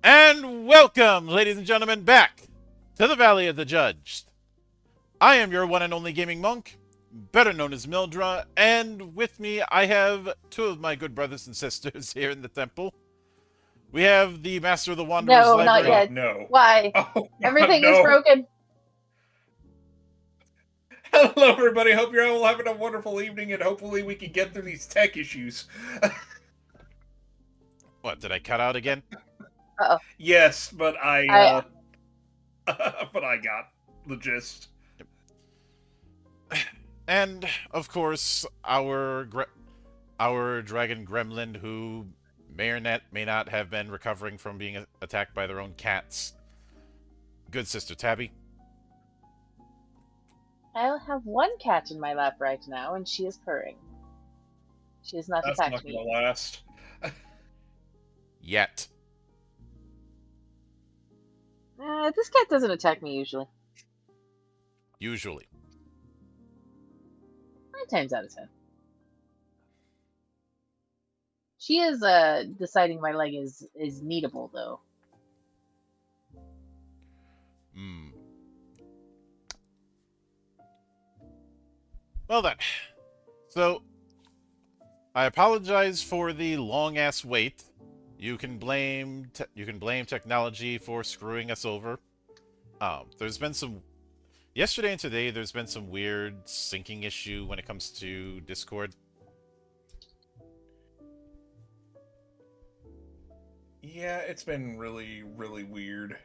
And welcome, ladies and gentlemen, back to the Valley of the Judged. I am your one and only gaming monk, better known as Mildra, and with me I have two of my good brothers and sisters here in the temple. We have the Master of the Wanderer's No, not Library. yet. No. Why? Oh, God, Everything is no. broken. Hello, everybody. Hope you're all having a wonderful evening, and hopefully we can get through these tech issues. What, did I cut out again? Uh-oh. Yes, but I but I got the gist. And, of course, our dragon gremlin, who may not have been recovering from being attacked by their own cats. Good Sister Tabby. I have one cat in my lap right now, and she is purring. She has not That's attacked not me. gonna last. Yet. This cat doesn't attack me usually. Usually. 9 times out of 10. She is deciding my leg is needable though. Hmm. Well then. So, I apologize for the long-ass wait. You can blame technology for screwing us over. There's been some... Yesterday and today, there's been some weird syncing issue when it comes to Discord. Yeah, it's been really, really weird.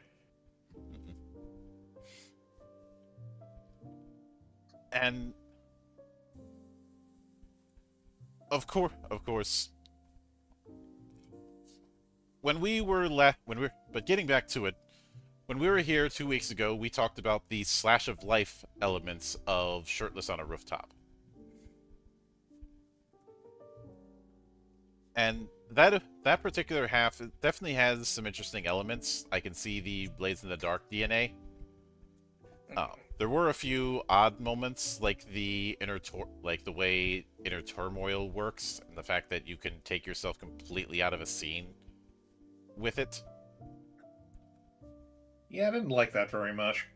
And... Of course... But getting back to it, when we were here 2 weeks ago, we talked about the slash of life elements of Shirtless on a Rooftop. And that particular half definitely has some interesting elements. I can see the Blades in the Dark DNA. There were a few odd moments, like the way inner turmoil works, and the fact that you can take yourself completely out of a scene with it. Yeah, I didn't like that very much.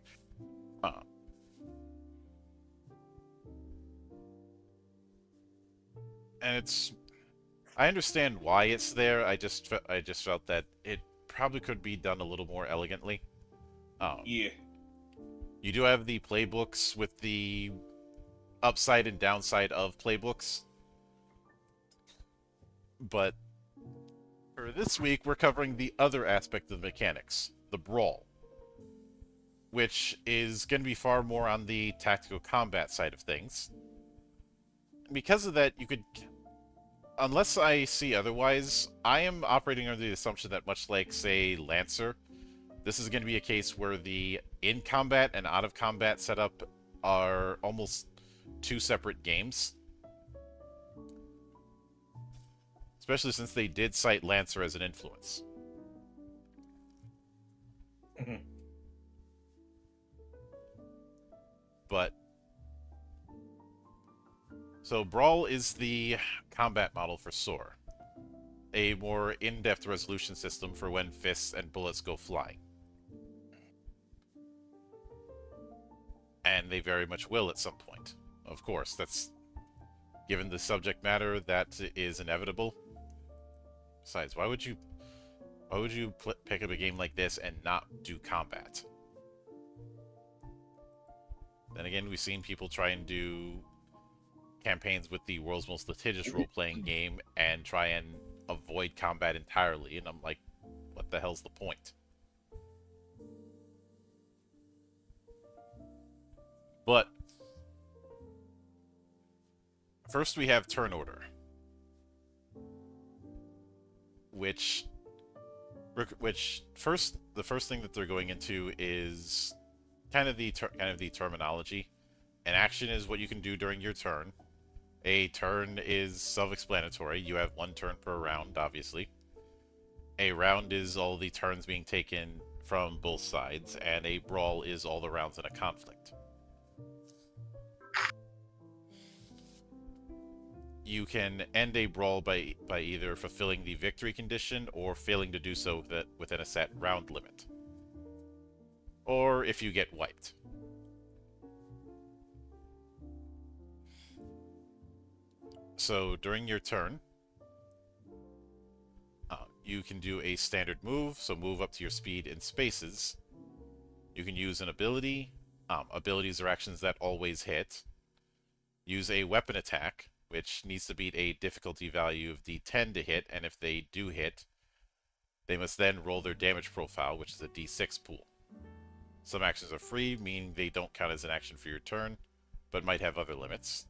And I understand why it's there. I just felt that it probably could be done a little more elegantly. Yeah. You do have the playbooks with the upside and downside of playbooks. But for this week, we're covering the other aspect of the mechanics, the brawl, which is going to be far more on the tactical combat side of things. Because of that, you could... Unless I see otherwise, I am operating under the assumption that much like, say, Lancer, this is going to be a case where the in-combat and out-of-combat setup are almost 2 separate games. Especially since they did cite Lancer as an influence. Mm-hmm. But... So, Brawl is the combat model for SOAR. A more in-depth resolution system for when fists and bullets go flying. And they very much will at some point. Of course, that's... Given the subject matter, that is inevitable. Besides, why would you pick up a game like this and not do combat? Then again, we've seen people try and do campaigns with the world's most litigious role-playing game and try and avoid combat entirely, and I'm like, what the hell's the point? But first we have turn order, which the first thing that they're going into is kind of the terminology. An action is what you can do during your turn. A turn is self-explanatory. You have 1 turn per round, obviously. A round is all the turns being taken from both sides, and a brawl is all the rounds in a conflict. You can end a brawl by either fulfilling the victory condition or failing to do so within a set round limit. Or if you get wiped. So during your turn, you can do a standard move, so move up to your speed in spaces. You can use an ability. Abilities are actions that always hit. Use a weapon attack, which needs to beat a difficulty value of D10 to hit, and if they do hit, they must then roll their damage profile, which is a D6 pool. Some actions are free, meaning they don't count as an action for your turn, but might have other limits.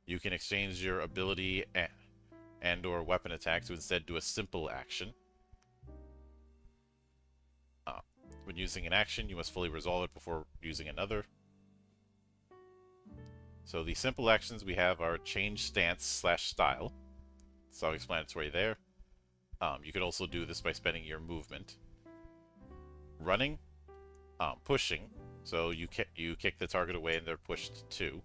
You can exchange your ability and or weapon attack to instead do a simple action. When using an action, you must fully resolve it before using another. So the simple actions we have are change stance / style. Self-explanatory there. You could also do this by spending your movement. Running, pushing. So you kick the target away and they're pushed too.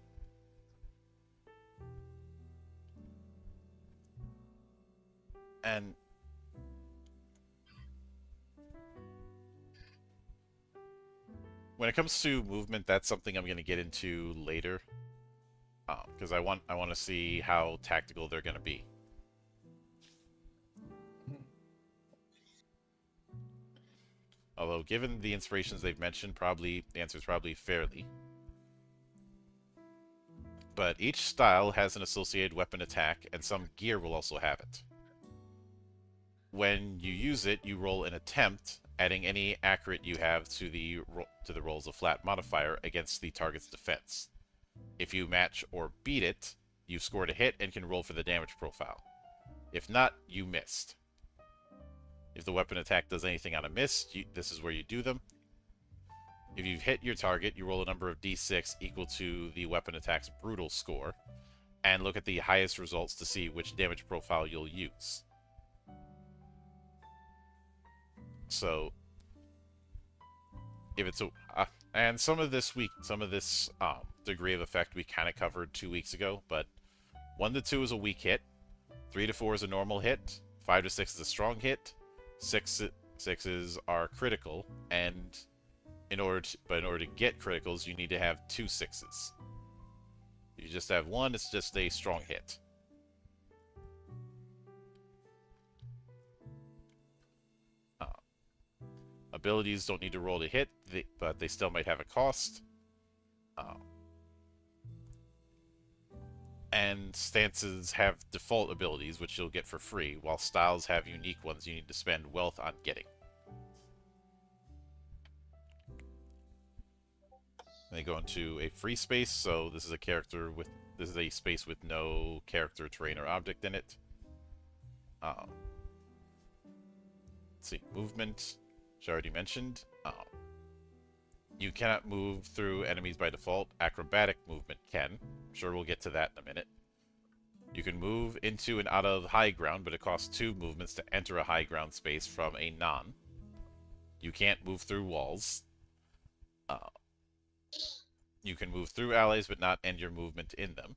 And when it comes to movement, that's something I'm going to get into later, because I want to see how tactical they're going to be. Although, given the inspirations they've mentioned, the answer is probably fairly. But each style has an associated weapon attack, and some gear will also have it. When you use it, you roll an attempt, adding any accurate you have to the roll's a flat modifier against the target's defense. If you match or beat it, you've scored a hit and can roll for the damage profile. If not, you missed. If the weapon attack does anything on a miss, this is where you do them. If you've hit your target, you roll a number of d6 equal to the weapon attack's brutal score, and look at the highest results to see which damage profile you'll use. So, if it's and some of this degree of effect we kind of covered 2 weeks ago, but 1 to 2 is a weak hit, 3 to 4 is a normal hit, 5 to 6 is a strong hit, 6s are critical, and in order to get criticals, you need to have 2 6s. If you just have 1, it's just a strong hit. Abilities don't need to roll to hit, but they still might have a cost. And stances have default abilities, which you'll get for free, while styles have unique ones you need to spend wealth on getting. They go into a free space, so this is a space with no character, terrain, or object in it. Let's see, movement, which I already mentioned. You cannot move through enemies by default. Acrobatic movement can. I'm sure we'll get to that in a minute. You can move into and out of high ground, but it costs 2 movements to enter a high ground space from a non. You can't move through walls. You can move through allies, but not end your movement in them.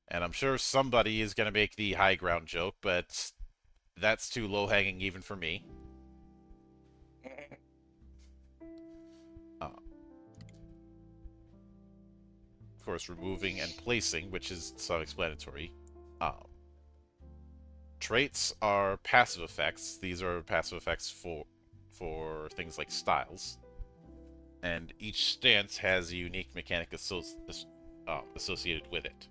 And I'm sure somebody is going to make the high ground joke, but that's too low-hanging even for me. Of course, removing and placing, which is self-explanatory. Traits are passive effects. These are passive effects for things like styles. And each stance has a unique mechanic associated with it.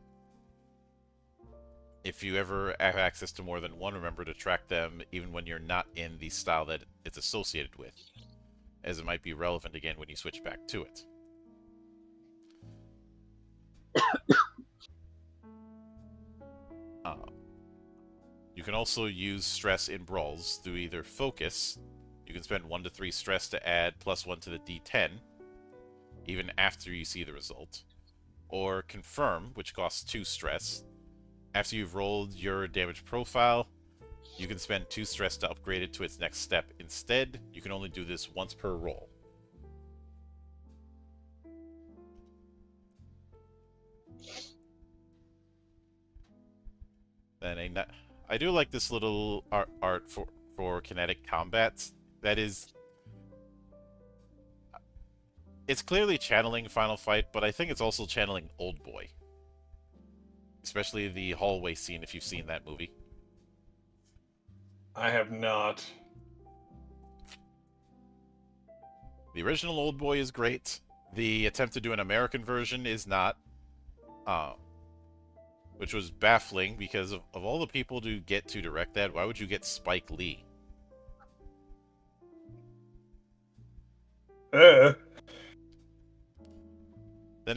If you ever have access to more than one, remember to track them even when you're not in the style that it's associated with, as it might be relevant again when you switch back to it. You can also use stress in brawls through either focus. You can spend 1 to 3 stress to add +1 to the d10, even after you see the result. Or confirm, which costs 2 stress. After you've rolled your damage profile, you can spend 2 stress to upgrade it to its next step. Instead, you can only do this once per roll. Then I do like this little art for kinetic combat. That is, it's clearly channeling Final Fight, but I think it's also channeling Old Boy. Especially the hallway scene, if you've seen that movie. I have not. The original Old Boy is great. The attempt to do an American version is not. Which was baffling because of all the people to get to direct that, why would you get Spike Lee? Then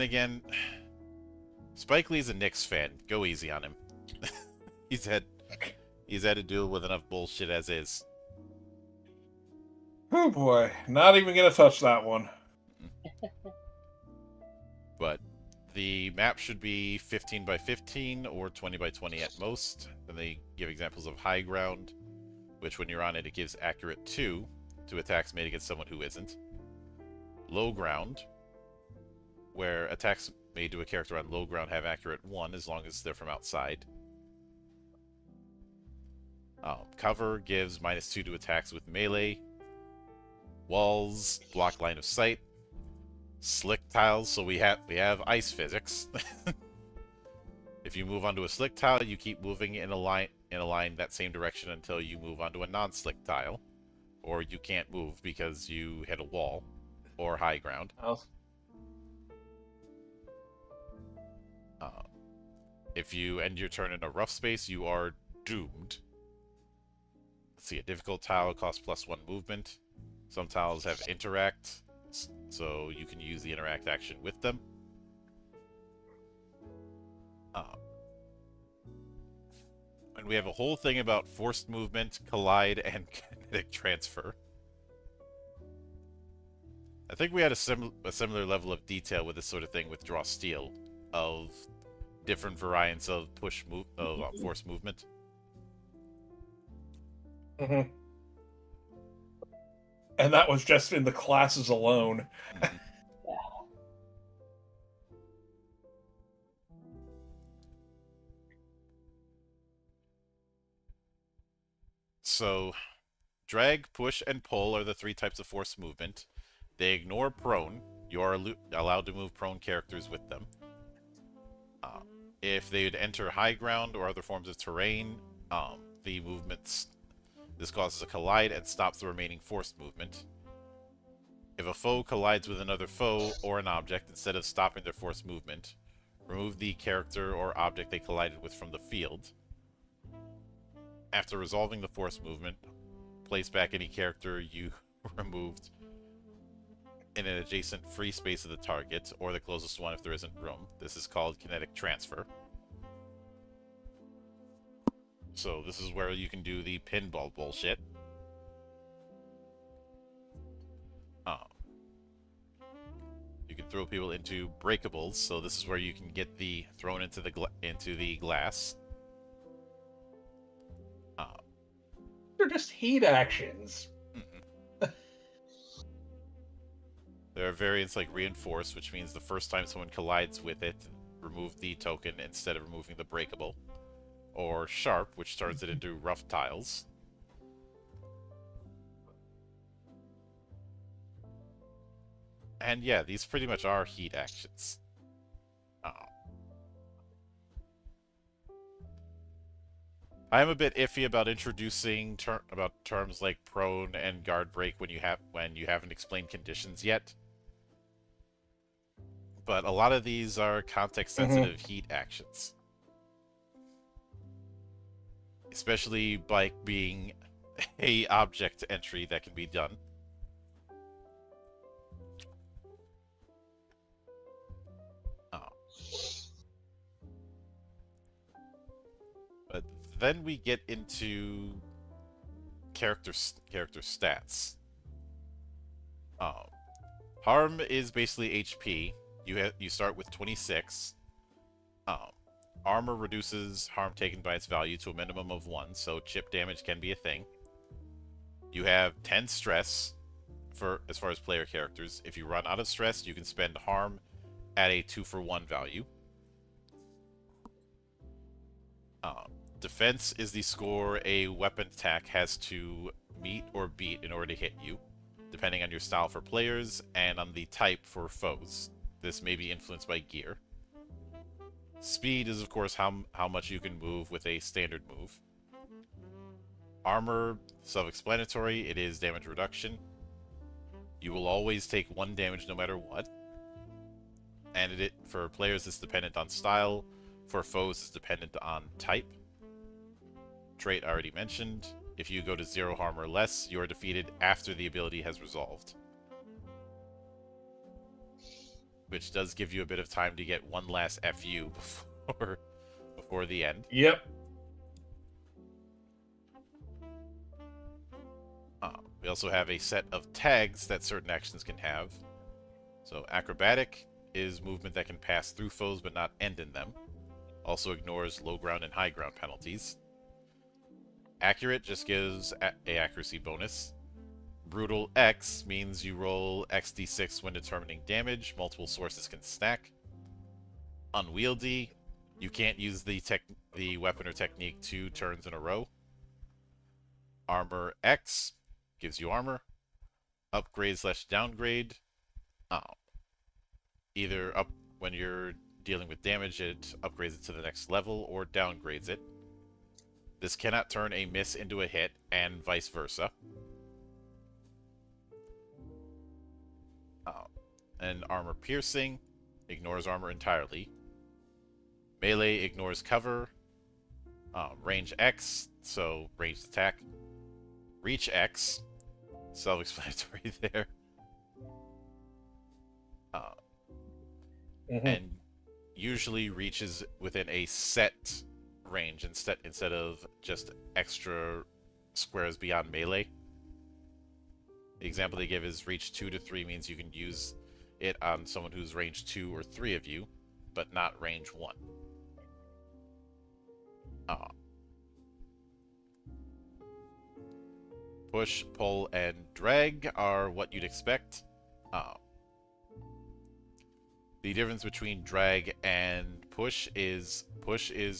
again, Spike Lee's a Knicks fan. Go easy on him. he's had to deal with enough bullshit as is. Oh boy, not even gonna touch that one. But the map should be 15 by 15 or 20 by 20 at most. Then they give examples of high ground, which when you're on it, it gives accurate 2 to attacks made against someone who isn't. Low ground, where attacks made to a character on low ground have accurate 1 as long as they're from outside. Cover gives -2 to attacks with melee. Walls block line of sight. Slick tiles, so we have ice physics. If you move onto a slick tile, you keep moving in a line that same direction until you move onto a non-slick tile, or you can't move because you hit a wall or high ground. If you end your turn in a rough space, you are doomed. Let's see, a difficult tile costs +1 movement. Some tiles have interact, so you can use the interact action with them. And we have a whole thing about forced movement, collide, and kinetic transfer. I think we had a similar level of detail with this sort of thing with Draw Steel, of different variants of force movement. Mm-hmm. And that was just in the classes alone. Mm-hmm. So, drag, push, and pull are the 3 types of force movement. They ignore prone. You are allowed to move prone characters with them. If they would enter high ground or other forms of terrain, the movements... This causes a collide and stops the remaining forced movement. If a foe collides with another foe or an object, instead of stopping their forced movement, remove the character or object they collided with from the field. After resolving the forced movement, place back any character you removed in an adjacent free space of the target, or the closest one if there isn't room. This is called kinetic transfer. So this is where you can do the pinball bullshit. You can throw people into breakables, so this is where you can get the thrown into the glass. They're just heat actions. There are variants like Reinforce, which means the first time someone collides with it, remove the token instead of removing the breakable. Or Sharp, which turns it into rough tiles. And yeah, these pretty much are heat actions. I am a bit iffy about introducing terms like prone and guard break when you haven't explained conditions yet. But a lot of these are context-sensitive heat actions. Especially by being a object entry that can be done. But then we get into character stats. Harm is basically HP. You start with 26. Armor reduces harm taken by its value to a minimum of 1, so chip damage can be a thing. You have 10 stress as far as player characters. If you run out of stress, you can spend harm at a 2-for-1 value. Defense is the score a weapon attack has to meet or beat in order to hit you, depending on your style for players and on the type for foes. This may be influenced by gear. Speed is, of course, how much you can move with a standard move. Armor, self-explanatory. It is damage reduction. You will always take 1 damage no matter what. And for players, it's dependent on style. For foes, it's dependent on type. Trait already mentioned. If you go to 0 harm or less, you are defeated after the ability has resolved. Which does give you a bit of time to get one last FU before the end. Yep. We also have a set of tags that certain actions can have. So acrobatic is movement that can pass through foes but not end in them. Also ignores low ground and high ground penalties. Accurate just gives a accuracy bonus. Brutal X means you roll XD6 when determining damage. Multiple sources can stack. Unwieldy, you can't use the weapon or technique 2 turns in a row. Armor X gives you armor. Upgrade/downgrade. Either up when you're dealing with damage, it upgrades it to the next level, or downgrades it. This cannot turn a miss into a hit, and vice versa. And armor piercing ignores armor entirely. Melee ignores cover. Range X, so ranged attack. Reach X, self-explanatory there. And usually reaches within a set range instead of just extra squares beyond melee. The example they give is reach 2 to 3 means you can use it on someone who's range 2 or 3 of you, but not range 1. Push, pull, and drag are what you'd expect. The difference between drag and push is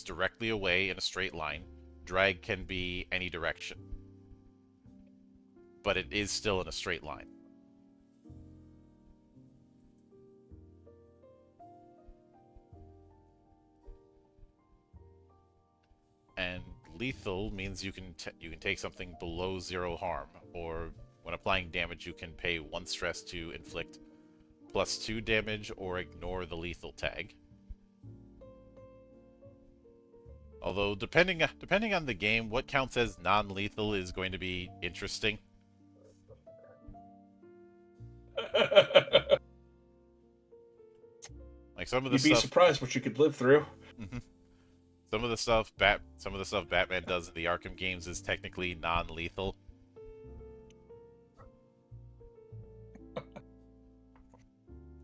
directly away in a straight line. Drag can be any direction, but it is still in a straight line. And lethal means you can take something below 0 harm, or when applying damage, you can pay 1 stress to inflict +2 damage or ignore the lethal tag. Although depending on the game, what counts as non-lethal is going to be interesting. Like some of the You'd be stuff, surprised what you could live through. some of the stuff Batman does in the Arkham games is technically non-lethal.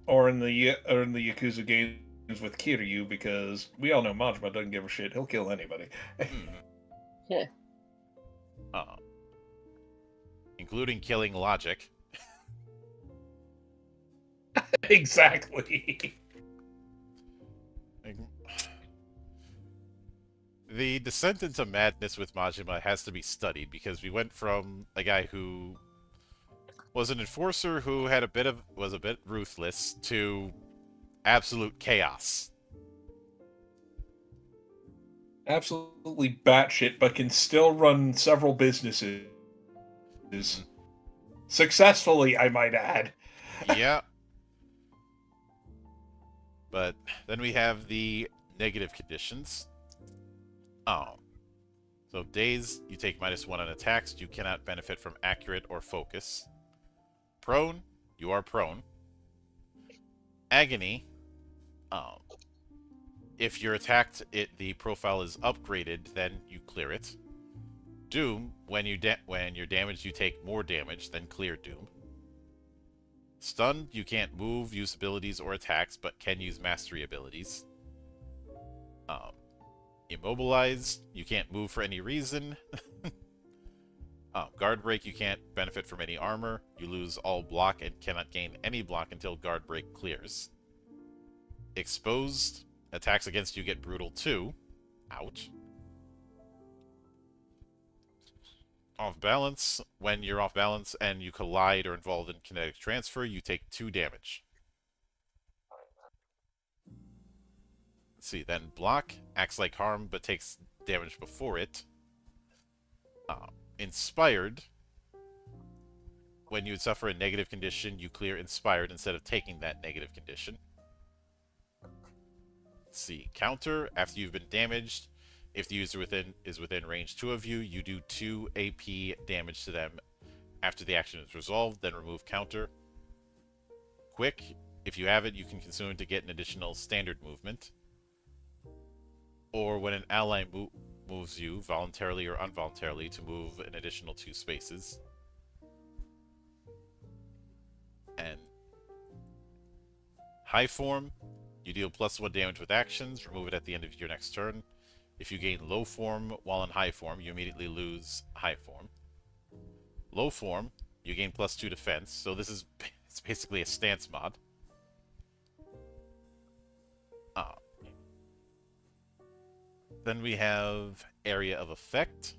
Or in the Yakuza games with Kiryu, because we all know Majima doesn't give a shit. He'll kill anybody. Yeah. Including killing Logic. Exactly. The descent into madness with Majima has to be studied, because we went from a guy who was an enforcer who was a bit ruthless to absolute chaos. Absolutely batshit, but can still run several businesses. Successfully, I might add. Yeah. But then we have the negative conditions. So daze, you take -1 on attacks. You cannot benefit from accurate or focus. Prone, you are prone. Agony, if you're attacked, the profile is upgraded, then you clear it. Doom, when you're damaged, you take more damage, then clear Doom. Stunned, you can't move, use abilities, or attacks, but can use mastery abilities. Immobilized, you can't move for any reason. Guard break, you can't benefit from any armor. You lose all block and cannot gain any block until guard break clears. Exposed, attacks against you get brutal too. Ouch. Off balance, when you're off balance and you collide or involved in kinetic transfer, you take 2 damage. Let's see, then block acts like harm but takes damage before it. Inspired, when you would suffer a negative condition, you clear Inspired instead of taking that negative condition. Let's see. Counter, after you've been damaged, if the user is within range 2 of you, you do 2 AP damage to them after the action is resolved, then remove counter. Quick, if you have it, you can consume it to get an additional standard movement. Or when an ally moves you, voluntarily or involuntarily, to move an additional 2 spaces. And high form, you deal +1 damage with actions, remove it at the end of your next turn. If you gain low form while in high form, you immediately lose high form. Low form, you gain +2 defense, so this is it's basically a stance mod. Then we have Area of Effect,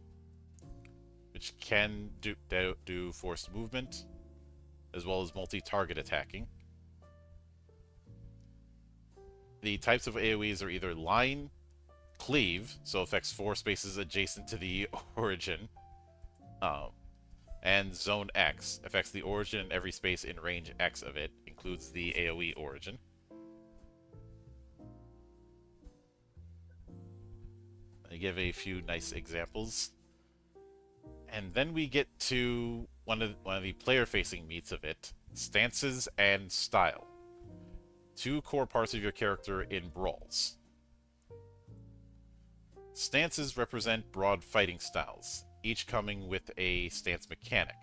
which can do forced movement, as well as multi-target attacking. The types of AoEs are either Line, Cleave, so affects 4 spaces adjacent to the origin, and Zone X, affects the origin and every space in range X of it, includes the AoE origin. I give a few nice examples. And then we get to one of the player-facing meats of it, stances and style. 2 core parts of your character in brawls. Stances represent broad fighting styles, each coming with a stance mechanic.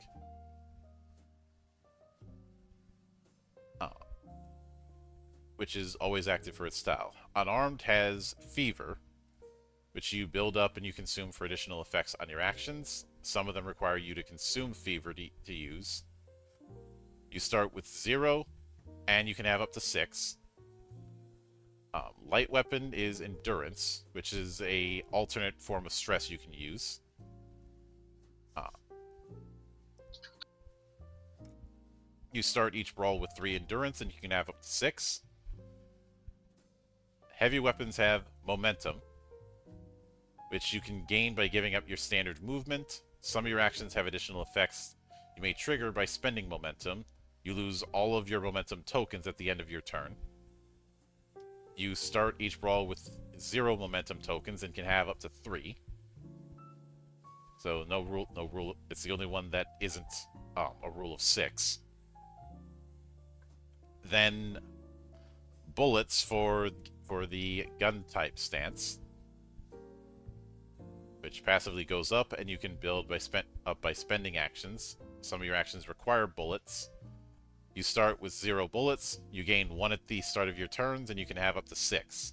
Which is always active for its style. Unarmed has Fever, which you build up and you consume for additional effects on your actions. Some of them require you to consume Fever to use. You start with 0, and you can have up to 6. Light weapon is Endurance, which is a alternate form of stress you can use. You start each brawl with 3 Endurance, and you can have up to 6. Heavy weapons have Momentum, which you can gain by giving up your standard movement. Some of your actions have additional effects you may trigger by spending momentum. You lose all of your momentum tokens at the end of your turn. You start each brawl with 0 momentum tokens and can have up to 3. So no rule. It's the only one that isn't a rule of 6. Then bullets for the gun type stance, which passively goes up, and you can build by spending actions. Some of your actions require bullets. You start with 0 bullets, you gain 1 at the start of your turns, and you can have up to 6.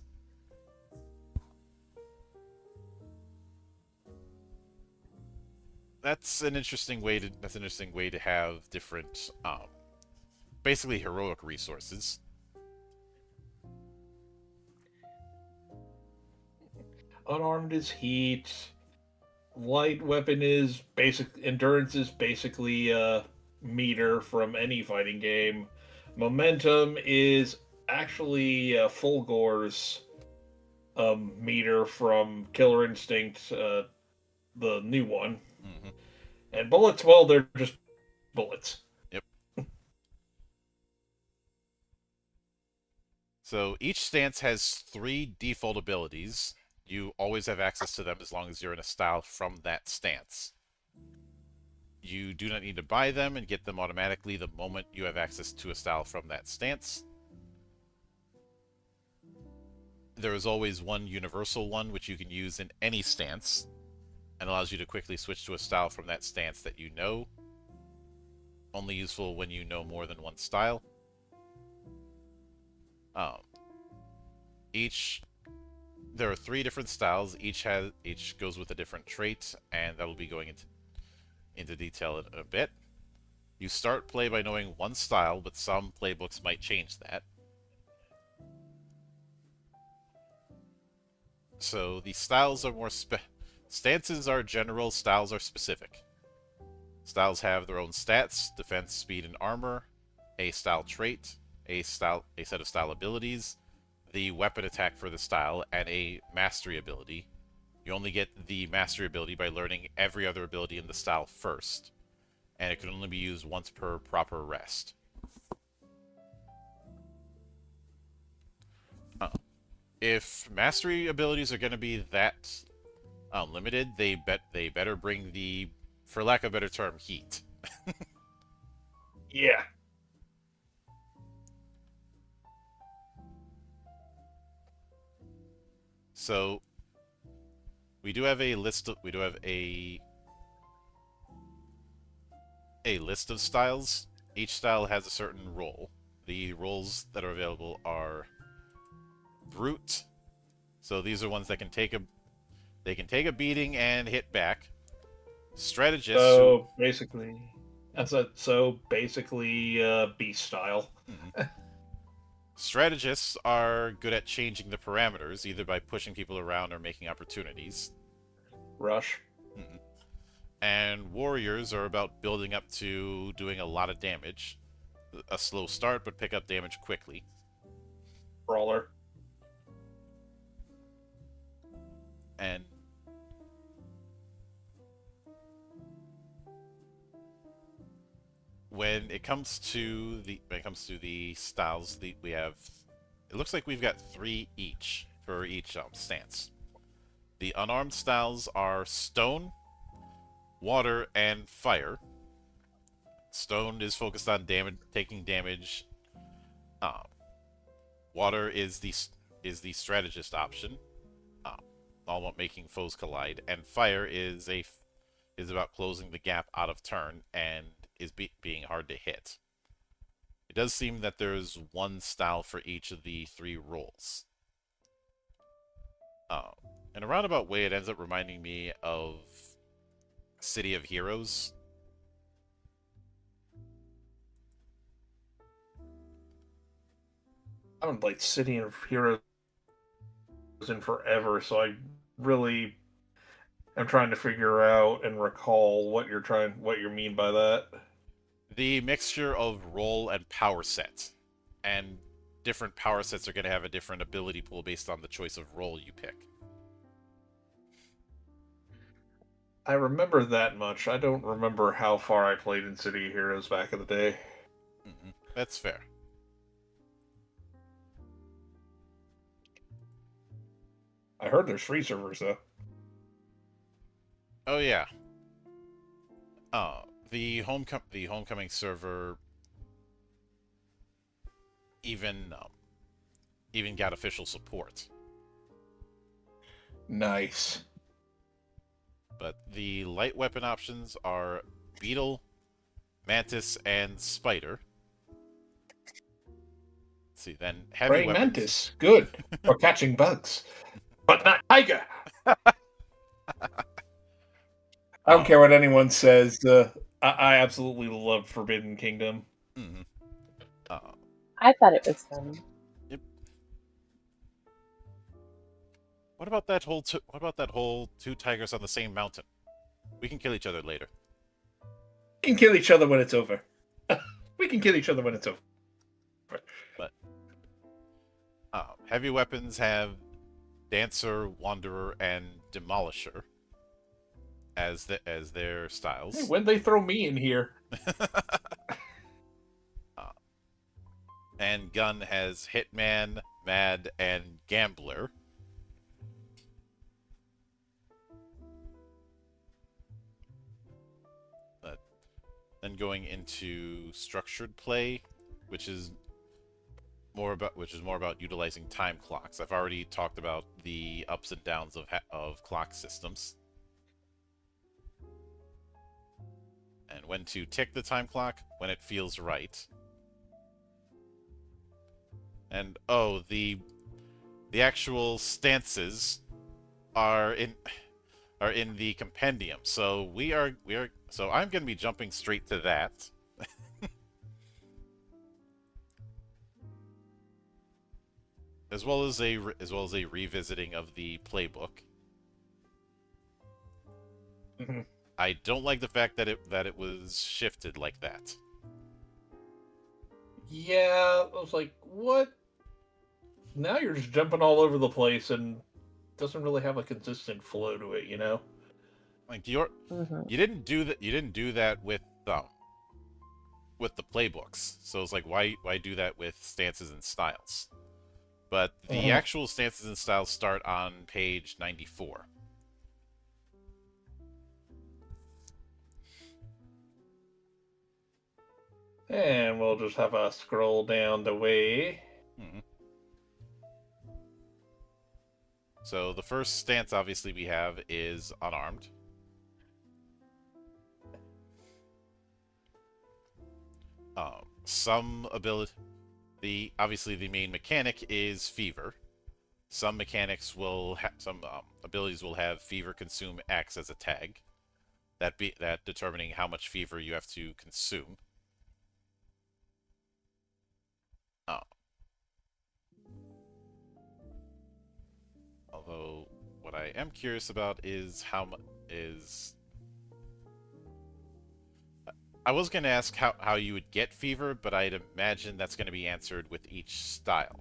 That's an interesting way to have different, basically heroic resources. Unarmed is heat. Light weapon is basic. Endurance is basically meter from any fighting game. Momentum is actually Fulgor's meter from Killer Instinct, the new one. Mm-hmm. And bullets, well, they're just bullets. Yep. So each stance has 3 default abilities. You always have access to them as long as you're in a style from that stance. You do not need to buy them and get them automatically the moment you have access to a style from that stance. There is always one universal one which you can use in any stance and allows you to quickly switch to a style from that stance that you know. Only useful when you know more than one style. There are 3 different styles. Each goes with a different trait, and that will be going into detail in a bit. You start play by knowing one style, but some playbooks might change that. So the styles are more stances are general, styles are specific. Styles have their own stats: defense, speed, and armor, a style trait, a set of style abilities, the weapon attack for the style, and a mastery ability. You only get the mastery ability by learning every other ability in the style first, and it can only be used once per proper rest. If mastery abilities are going to be that limited, they better bring the, for lack of a better term, heat. Yeah. So we do have a list of list of styles. Each style has a certain role. The roles that are available are brute. So these are ones that can take a beating and hit back. Strategist. So basically, beast style. Strategists are good at changing the parameters, either by pushing people around or making opportunities. Rush. And warriors are about building up to doing a lot of damage. A slow start, but pick up damage quickly. Brawler. And when it comes to the styles, we have, it looks like we've got 3 each for each stance. The unarmed styles are stone, water, and fire. Stone is focused on taking damage. Water is the strategist option, all about making foes collide, and fire is about closing the gap out of turn and is being hard to hit. It does seem that there's one style for each of the 3 roles. In a roundabout way, it ends up reminding me of City of Heroes. I haven't played City of Heroes in forever, so I really am trying to figure out and recall what you mean by that. The mixture of role and power set. And different power sets are going to have a different ability pool based on the choice of role you pick. I remember that much. I don't remember how far I played in City of Heroes back in the day. That's fair. I heard there's free servers, though. Oh, yeah. The homecoming server even got official support. Nice. But the light weapon options are Beetle, Mantis, and Spider. Let's see, then heavy Praying weapons. Mantis, good. For catching bugs. But not Tiger! I don't care what anyone says. I absolutely love Forbidden Kingdom. I thought it was fun. Yep. What about that whole 2 tigers on the same mountain? We can kill each other later. We can kill each other when it's over. We can kill each other when it's over. But heavy weapons have Dancer, Wanderer, and Demolisher as their styles. Hey, when'd they throw me in here? And gun has Hitman, Mad, and Gambler. But then going into structured play, which is more about utilizing time clocks. I've already talked about the ups and downs of clock systems, and when to tick the time clock when it feels right. And the actual stances are in the compendium. So so I'm going to be jumping straight to that. as well as a revisiting of the playbook. Mm-hmm. I don't like the fact that it was shifted like that. Yeah, I was like, what? Now you're just jumping all over the place, and doesn't really have a consistent flow to it, you know. Like you didn't do that. You didn't do that with the playbooks. So it's like, why do that with stances and styles? But the actual stances and styles start on page 94. And we'll just have a scroll down the way. So the first stance, obviously, we have is unarmed. Some ability, obviously, the main mechanic is fever. Some mechanics will have some abilities will have fever consume X as a tag. That determining how much fever you have to consume. Although, what I am curious about is I was going to ask how you would get fever, but I'd imagine that's going to be answered with each style.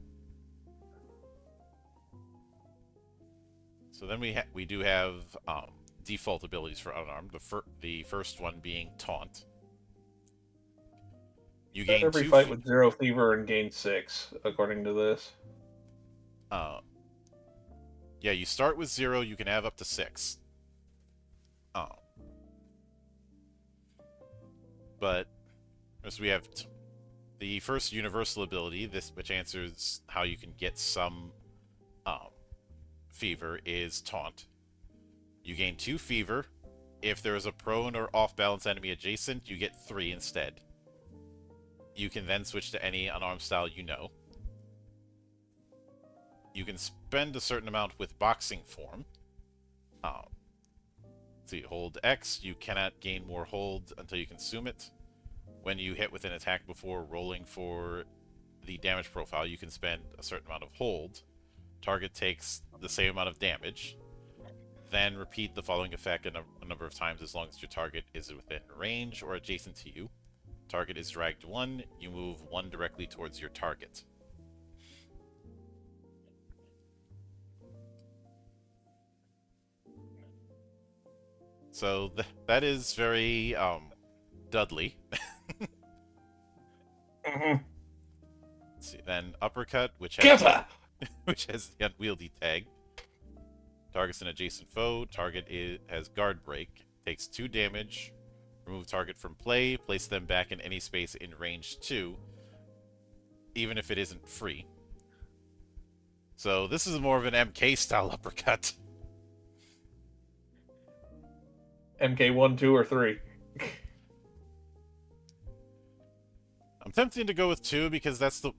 So then we do have default abilities for unarmed. The first one being taunt. You gain every fight with 0 fever and gain 6, according to this. Yeah, you start with 0. You can have up to 6. But as we have the first universal ability, which answers how you can get some fever, is taunt. You gain 2 fever. If there is a prone or off-balance enemy adjacent, you get 3 instead. You can then switch to any unarmed style you know. You can spend a certain amount with boxing form. So you hold X, you cannot gain more hold until you consume it. When you hit with an attack before rolling for the damage profile, you can spend a certain amount of hold. Target takes the same amount of damage. Then repeat the following effect a number of times as long as your target is within range or adjacent to you. Target is dragged 1, you move 1 directly towards your target. So that is very Dudley. Let's see, then uppercut, which has the unwieldy tag. Target's an adjacent foe. Target has guard break. Takes 2 damage. Remove target from play. Place them back in any space in range 2, even if it isn't free. So this is more of an MK style uppercut. MK 1, 2, or 3? I'm tempted to go with 2 because that's the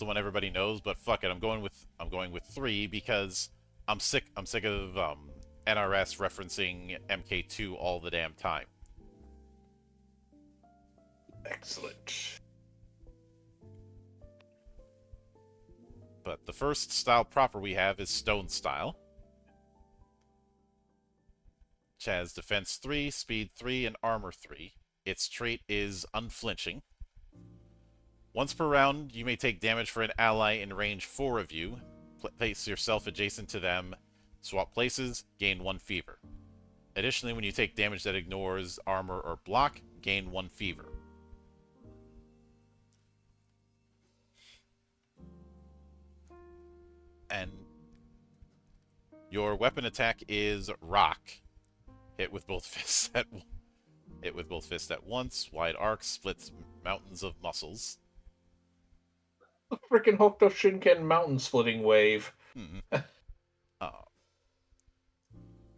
one everybody knows. But fuck it, I'm going with 3 because I'm sick of NRS referencing MK2 all the damn time. Excellent. But the first style proper we have is Stone Style, which has defense 3, speed 3, and armor 3. Its trait is unflinching. Once per round, you may take damage for an ally in range 4 of you. Place yourself adjacent to them, swap places, gain 1 fever. Additionally, when you take damage that ignores armor or block, gain 1 fever. And your weapon attack is Rock. Hit with both fists at once. Wide arc splits mountains of muscles. The freaking Hokuto Shinken mountain splitting wave.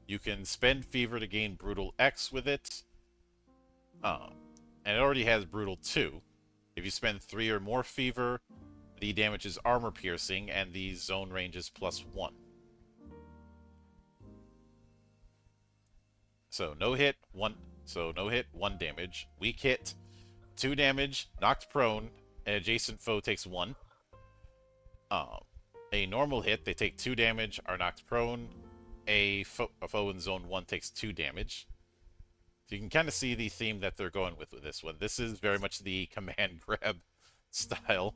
You can spend fever to gain brutal X with it. And it already has brutal 2. If you spend 3 or more fever, the damage is armor piercing and the zone range is +1. So no hit, 1 damage. Weak hit, 2 damage, knocked prone, an adjacent foe takes 1. A normal hit, they take 2 damage, are knocked prone. A foe in zone 1 takes 2 damage. So you can kind of see the theme that they're going with this one. This is very much the command grab style.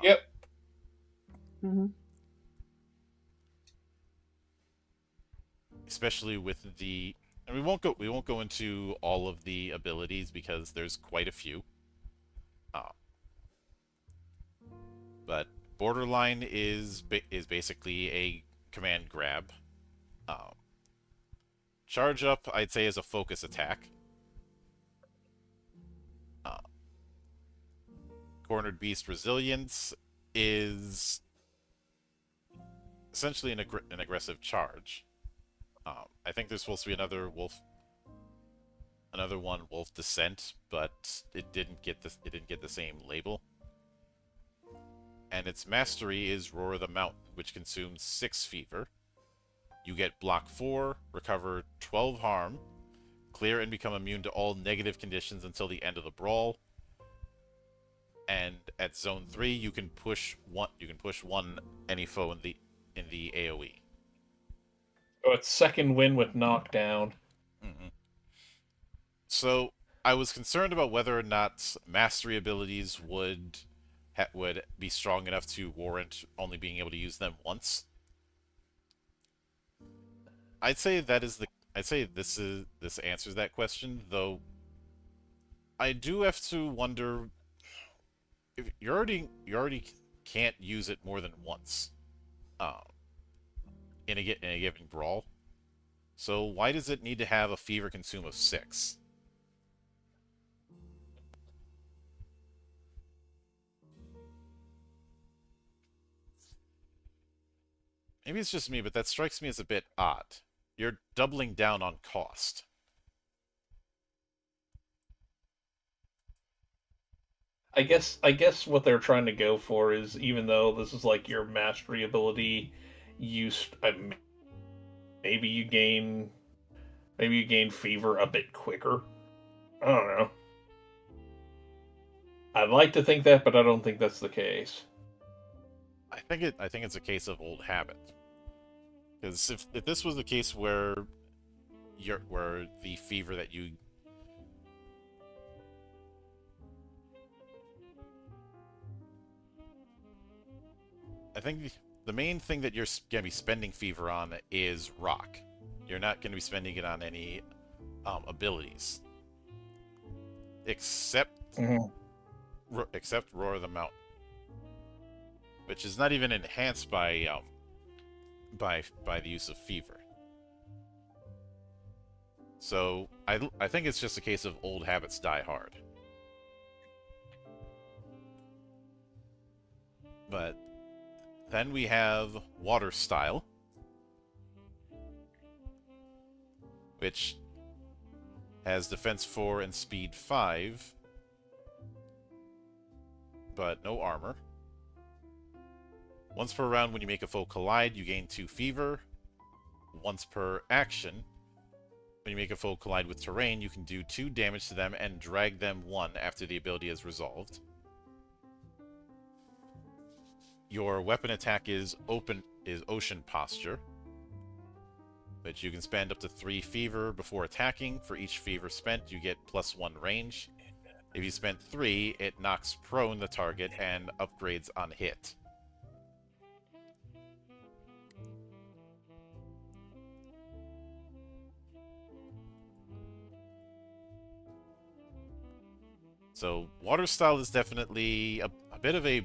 Yep. especially with the. And we won't go into all of the abilities because there's quite a few. Uh, but borderline is basically a command grab. Um, Charge up, I'd say, is a focus attack. Uh, Cornered Beast Resilience is essentially an aggressive charge. I think there's supposed to be another one, Wolf Descent, but it didn't get the same label. And its mastery is Roar of the Mountain, which consumes 6 fever. You get block 4, recover 12 harm, clear and become immune to all negative conditions until the end of the brawl. And at zone 3, you can push one any foe in the AoE. So it's second win with knockdown. Mm-mm. So I was concerned about whether or not mastery abilities would be strong enough to warrant only being able to use them once. I'd say this answers that question, though I do have to wonder if you already can't use it more than once um, in a given brawl. So why does it need to have a fever consume of 6? Maybe it's just me, but that strikes me as a bit odd. You're doubling down on cost. I guess what they're trying to go for is, even though this is like your mastery ability, you maybe you gain fever a bit quicker. I don't know. I'd like to think that, but I don't think that's the case. I think it's a case of old habit. Because if this was the case where the fever that you I think the main thing that you're going to be spending fever on is rock. You're not going to be spending it on any abilities, except Mhm. except Roar of the Mountain, which is not even enhanced by the use of fever. So I think it's just a case of old habits die hard. But then we have Water Style, which has defense 4 and speed 5, but no armor. Once per round, when you make a foe collide, you gain 2 fever. Once per action, when you make a foe collide with terrain, you can do 2 damage to them and drag them 1 after the ability is resolved. Your weapon attack is Ocean Posture, which you can spend up to 3 fever before attacking. For each fever spent, you get +1 range. If you spend 3, it knocks prone the target and upgrades on hit. So Water Style is definitely a bit of a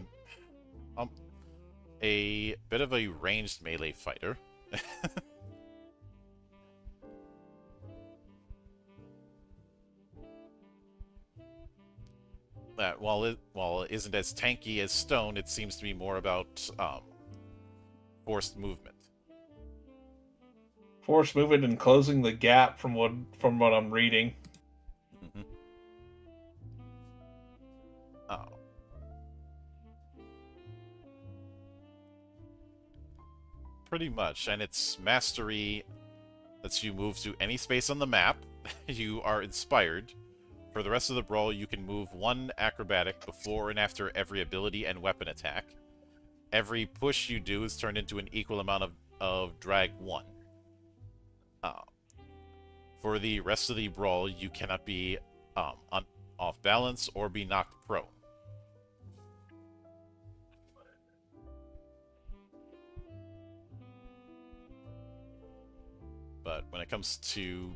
ranged melee fighter. That while it isn't as tanky as Stone, it seems to be more about forced movement. Force movement and closing the gap from what I'm reading. Mm-hmm. Oh. Pretty much, and its mastery lets you move to any space on the map. You are inspired. For the rest of the brawl, you can move 1 acrobatic before and after every ability and weapon attack. Every push you do is turned into an equal amount of drag 1. For the rest of the brawl, you cannot be off balance or be knocked prone. But when it comes to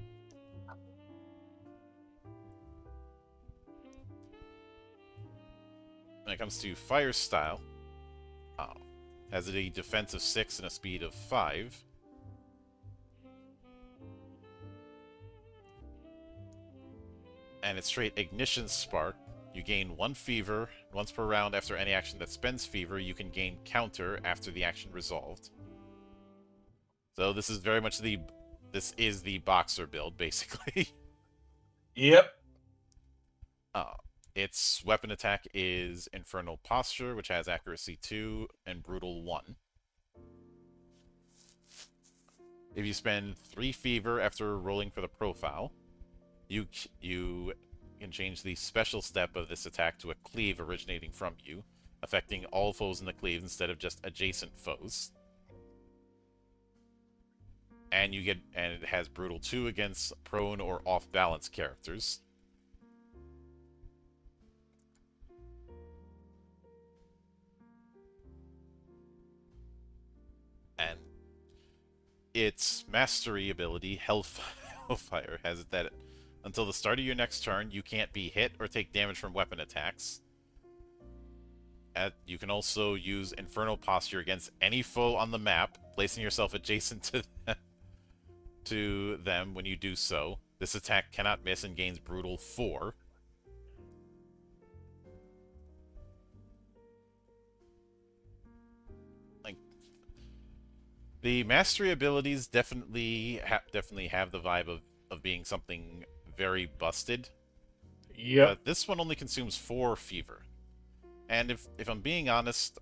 fire style, has a defense of 6 and a speed of 5. And its trait Ignition Spark. You gain 1 fever once per round after any action that spends fever. You can gain counter after the action resolved. So this is very much the boxer build, basically. Yep. Its weapon attack is Infernal Posture, which has accuracy 2 and brutal 1. If you spend 3 fever after rolling for the profile, you can change the special step of this attack to a cleave originating from you, affecting all foes in the cleave instead of just adjacent foes. And it has brutal 2 against prone or off balance characters. And its mastery ability, Hellfire, has it that until the start of your next turn, you can't be hit or take damage from weapon attacks. You can also use Infernal Posture against any foe on the map, placing yourself adjacent to them when you do so. This attack cannot miss and gains Brutal 4. The mastery abilities definitely have the vibe of being something very busted. Yep. But this one only consumes 4 fever. And if I'm being honest,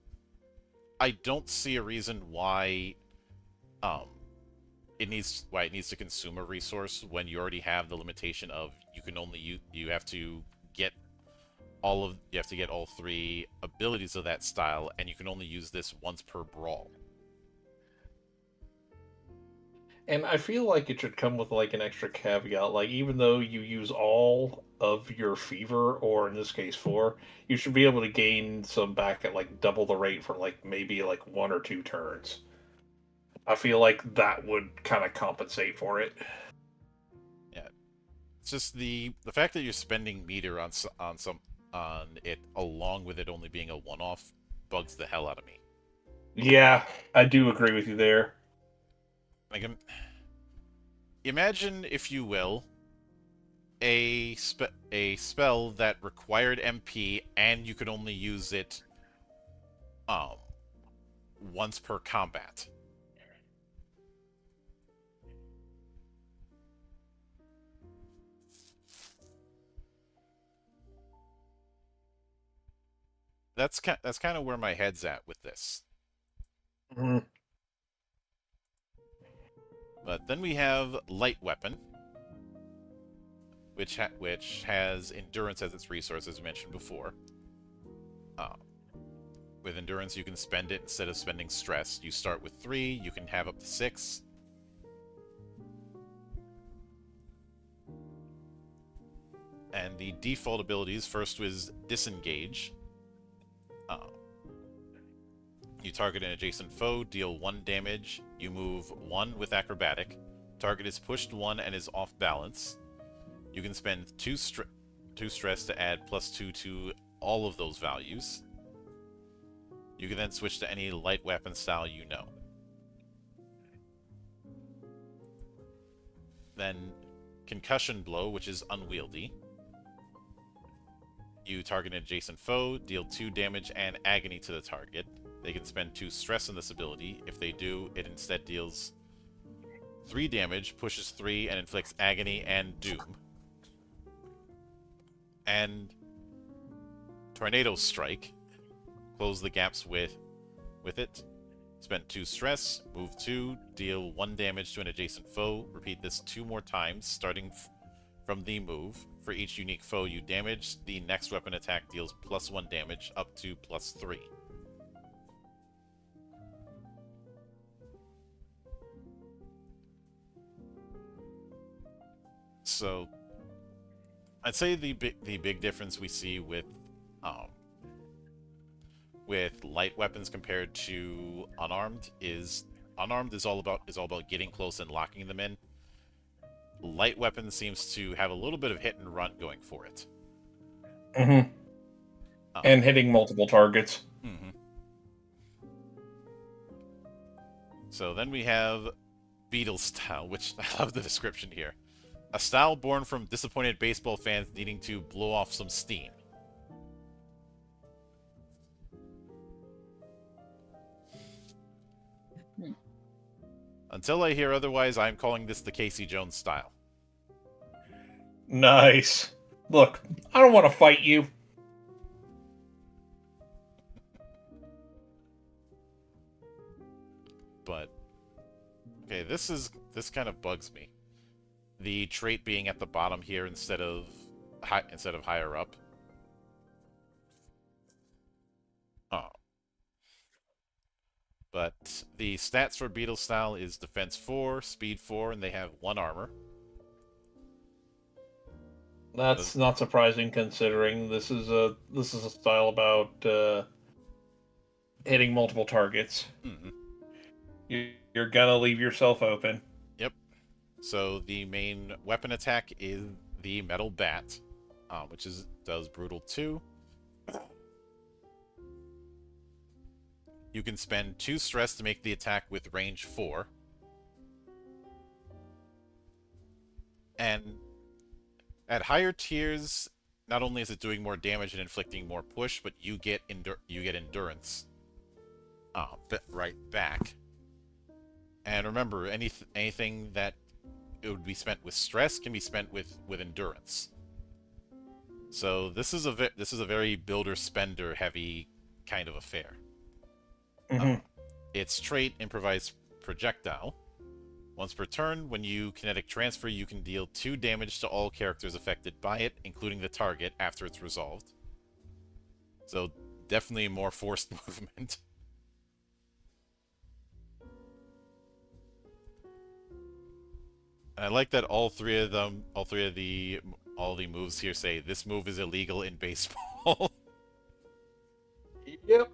I don't see a reason why it needs to consume a resource when you already have the limitation of you have to get all 3 abilities of that style, and you can only use this once per brawl. And I feel like it should come with like an extra caveat. Like, even though you use all of your fever, or in this case 4, you should be able to gain some back at like double the rate for like maybe like 1 or 2 turns. I feel like that would kind of compensate for it. Yeah, it's just the fact that you're spending meter on it, along with it only being a one-off, bugs the hell out of me. Yeah, I do agree with you there. Like, imagine, if you will, a spell that required MP and you could only use it once per combat. That's kind of where my head's at with this. Mm-hmm. But then we have Light Weapon, which has Endurance as its resource, as mentioned before. With Endurance, you can spend it instead of spending Stress. You start with 3, you can have up to 6. And the default abilities, first was Disengage. You target an adjacent foe, deal 1 damage. You move 1 with Acrobatic. Target is pushed 1 and is off balance. You can spend 2 stress to add +2 to all of those values. You can then switch to any light weapon style you know. Then Concussion Blow, which is unwieldy. You target an adjacent foe, deal 2 damage and agony to the target. They can spend 2 stress on this ability. If they do, it instead deals 3 damage, pushes 3, and inflicts agony and doom. And Tornado Strike. Close the gaps with it. Spend 2 stress, move 2, deal 1 damage to an adjacent foe. Repeat this 2 more times, starting from the move. For each unique foe you damage, the next weapon attack deals +1 damage, up to +3. So, I'd say the big difference we see with light weapons compared to unarmed is all about getting close and locking them in. light weapon seems to have a little bit of hit and run going for it. Mm-hmm. And hitting multiple targets. Mm-hmm. So then we have Beetle style, which I love the description here. A style born from disappointed baseball fans needing to blow off some steam. Until I hear otherwise, I'm calling this the Casey Jones style. Nice. Look, I don't want to fight you. But okay, this kind of bugs me. The trait being at the bottom here instead of higher up. Oh. But the stats for Beetle style is defense 4, speed 4, and they have 1 armor. That's not surprising considering this is a style about hitting multiple targets. Mm-hmm. You're gonna leave yourself open. Yep. So the main weapon attack is the metal bat, which does brutal 2. You can spend 2 stress to make the attack with range 4. And at higher tiers, not only is it doing more damage and inflicting more push, but you get endurance right back. And remember, anything that it would be spent with stress can be spent with endurance. So this is a very builder spender heavy kind of affair. Mm-hmm. Its trait, improvised projectile. Once per turn, when you kinetic transfer, you can deal 2 damage to all characters affected by it, including the target, after it's resolved. So definitely more forced movement. And I like that all the moves here say this move is illegal in baseball. Yep.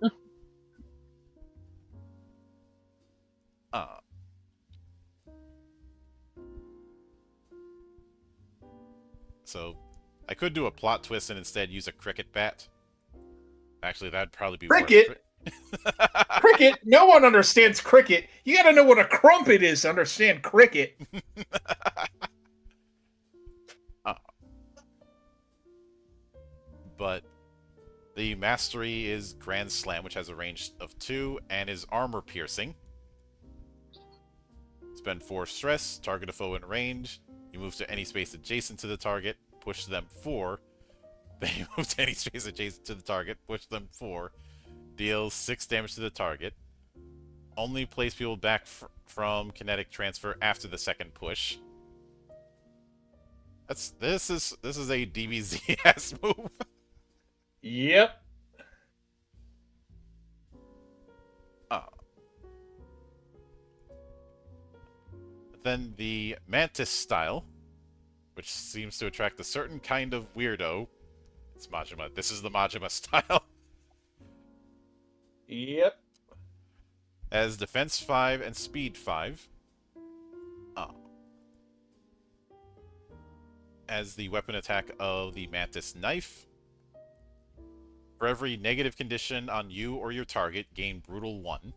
So I could do a plot twist and instead use a cricket bat. Actually, that'd probably be Cricket? worse. Cricket? No one understands cricket. You gotta know what a crumpet is to understand cricket. But the mastery is Grand Slam, which has a range of 2 and is armor piercing. Spend 4 stress, target a foe in range. You move to any space adjacent to the target, push them 4. Then you move to any space adjacent to the target, push them 4. Deal 6 damage to the target. Only place people back from kinetic transfer after the second push. This is a DBZ ass move. Yep. Then the Mantis style, which seems to attract a certain kind of weirdo. It's Majima. This is the Majima style. Yep. As defense 5 and speed 5. As the weapon attack of the Mantis knife. For every negative condition on you or your target, gain brutal 1.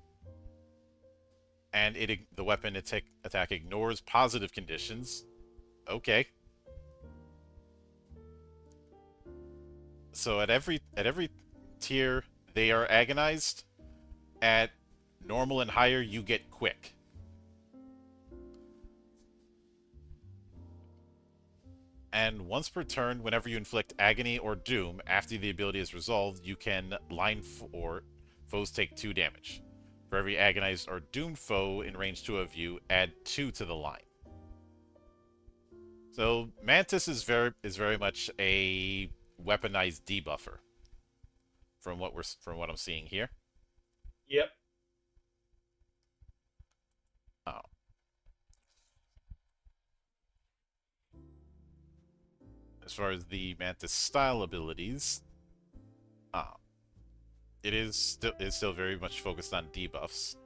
And the weapon attack ignores positive conditions. Okay. So at every tier, they are agonized. At normal and higher, you get quick. And once per turn, whenever you inflict agony or doom after the ability is resolved, you can line foes take 2 damage. For every agonized or doomed foe in range 2 of you, add 2 to the line. So Mantis is very much a weaponized debuffer from what I'm seeing here. Yep. As far as the Mantis style abilities, it is still very much focused on debuffs.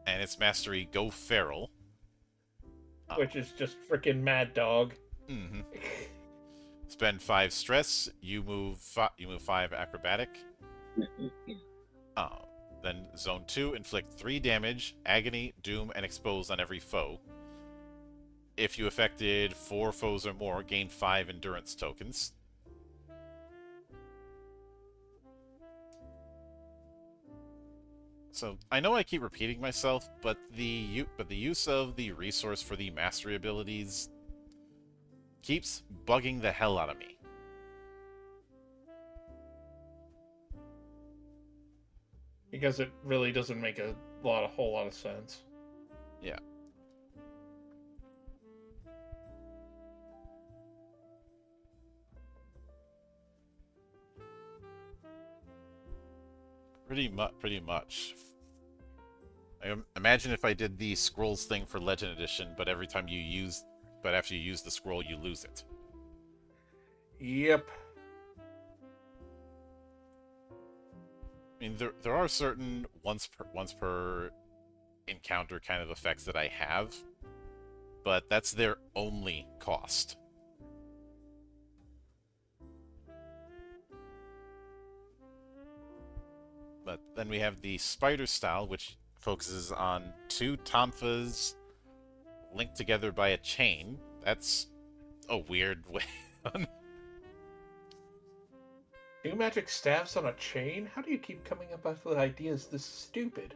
And its mastery, Go Feral. Which is just freaking Mad Dog. Mm-hmm. Spend 5 stress. You move 5 acrobatic. Then Zone 2, inflict 3 damage, agony, doom, and expose on every foe. If you affected 4 foes or more, gain 5 endurance tokens. So I know I keep repeating myself, but the use of the resource for the mastery abilities keeps bugging the hell out of me. Because it really doesn't make a whole lot of sense. Yeah. Pretty much. I imagine if I did the scrolls thing for Legend Edition, but after you use the scroll, you lose it. Yep. I mean, there are certain once per encounter kind of effects that I have, but that's their only cost. But then we have the Spider style, which focuses on 2 tonfas linked together by a chain. That's a weird way. 2 magic staffs on a chain? How do you keep coming up with ideas this stupid?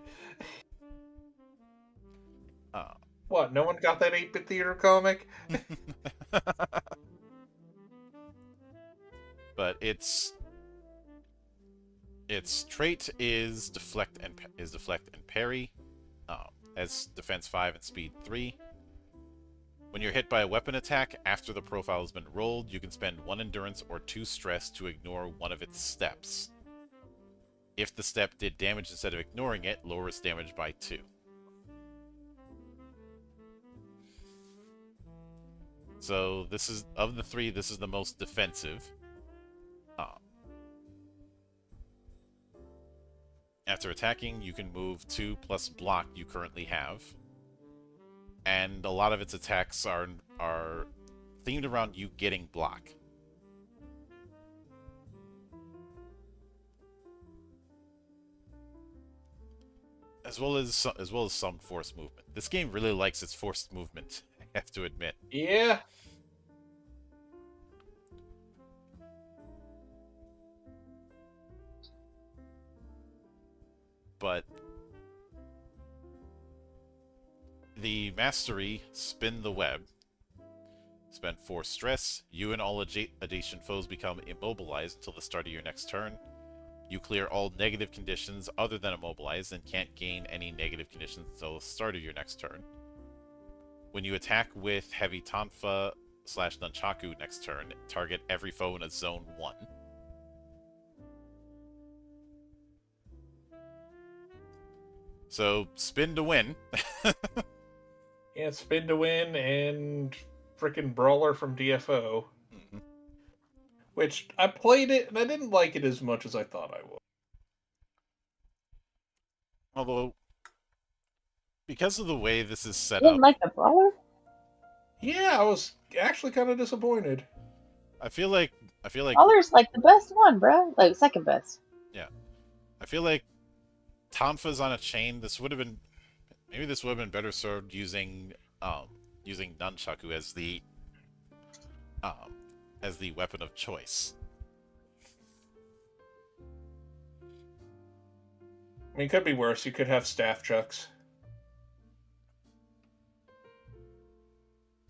What, no one got that 8-bit theater comic? But its trait is deflect and parry, as defense 5 and speed 3. When you're hit by a weapon attack after the profile has been rolled, you can spend 1 endurance or 2 stress to ignore one of its steps. If the step did damage instead of ignoring it, lower its damage by 2. So this is, of the 3, this is the most defensive. After attacking, you can move 2 plus block you currently have. And a lot of its attacks are themed around you getting block. As well as some forced movement. This game really likes its forced movement, I have to admit. Yeah. But the mastery, spin the web. Spend 4 stress. You and all adjacent foes become immobilized until the start of your next turn. You clear all negative conditions other than immobilized and can't gain any negative conditions until the start of your next turn. When you attack with heavy tonfa / nunchaku next turn, target every foe in a zone 1. So, spin to win. Yeah, spin to win and frickin' Brawler from DFO. Mm-hmm. Which, I played it, and I didn't like it as much as I thought I would. Although, because of the way this is set You up... didn't like the brawler? Yeah, I was actually kind of disappointed. I feel like... Brawler's like the best one, bro. Like, second best. Yeah. I feel like Tonfa's on a chain. This would have been... Maybe this would have been better served using nunchaku as the weapon of choice. I mean, it could be worse. You could have staff chucks.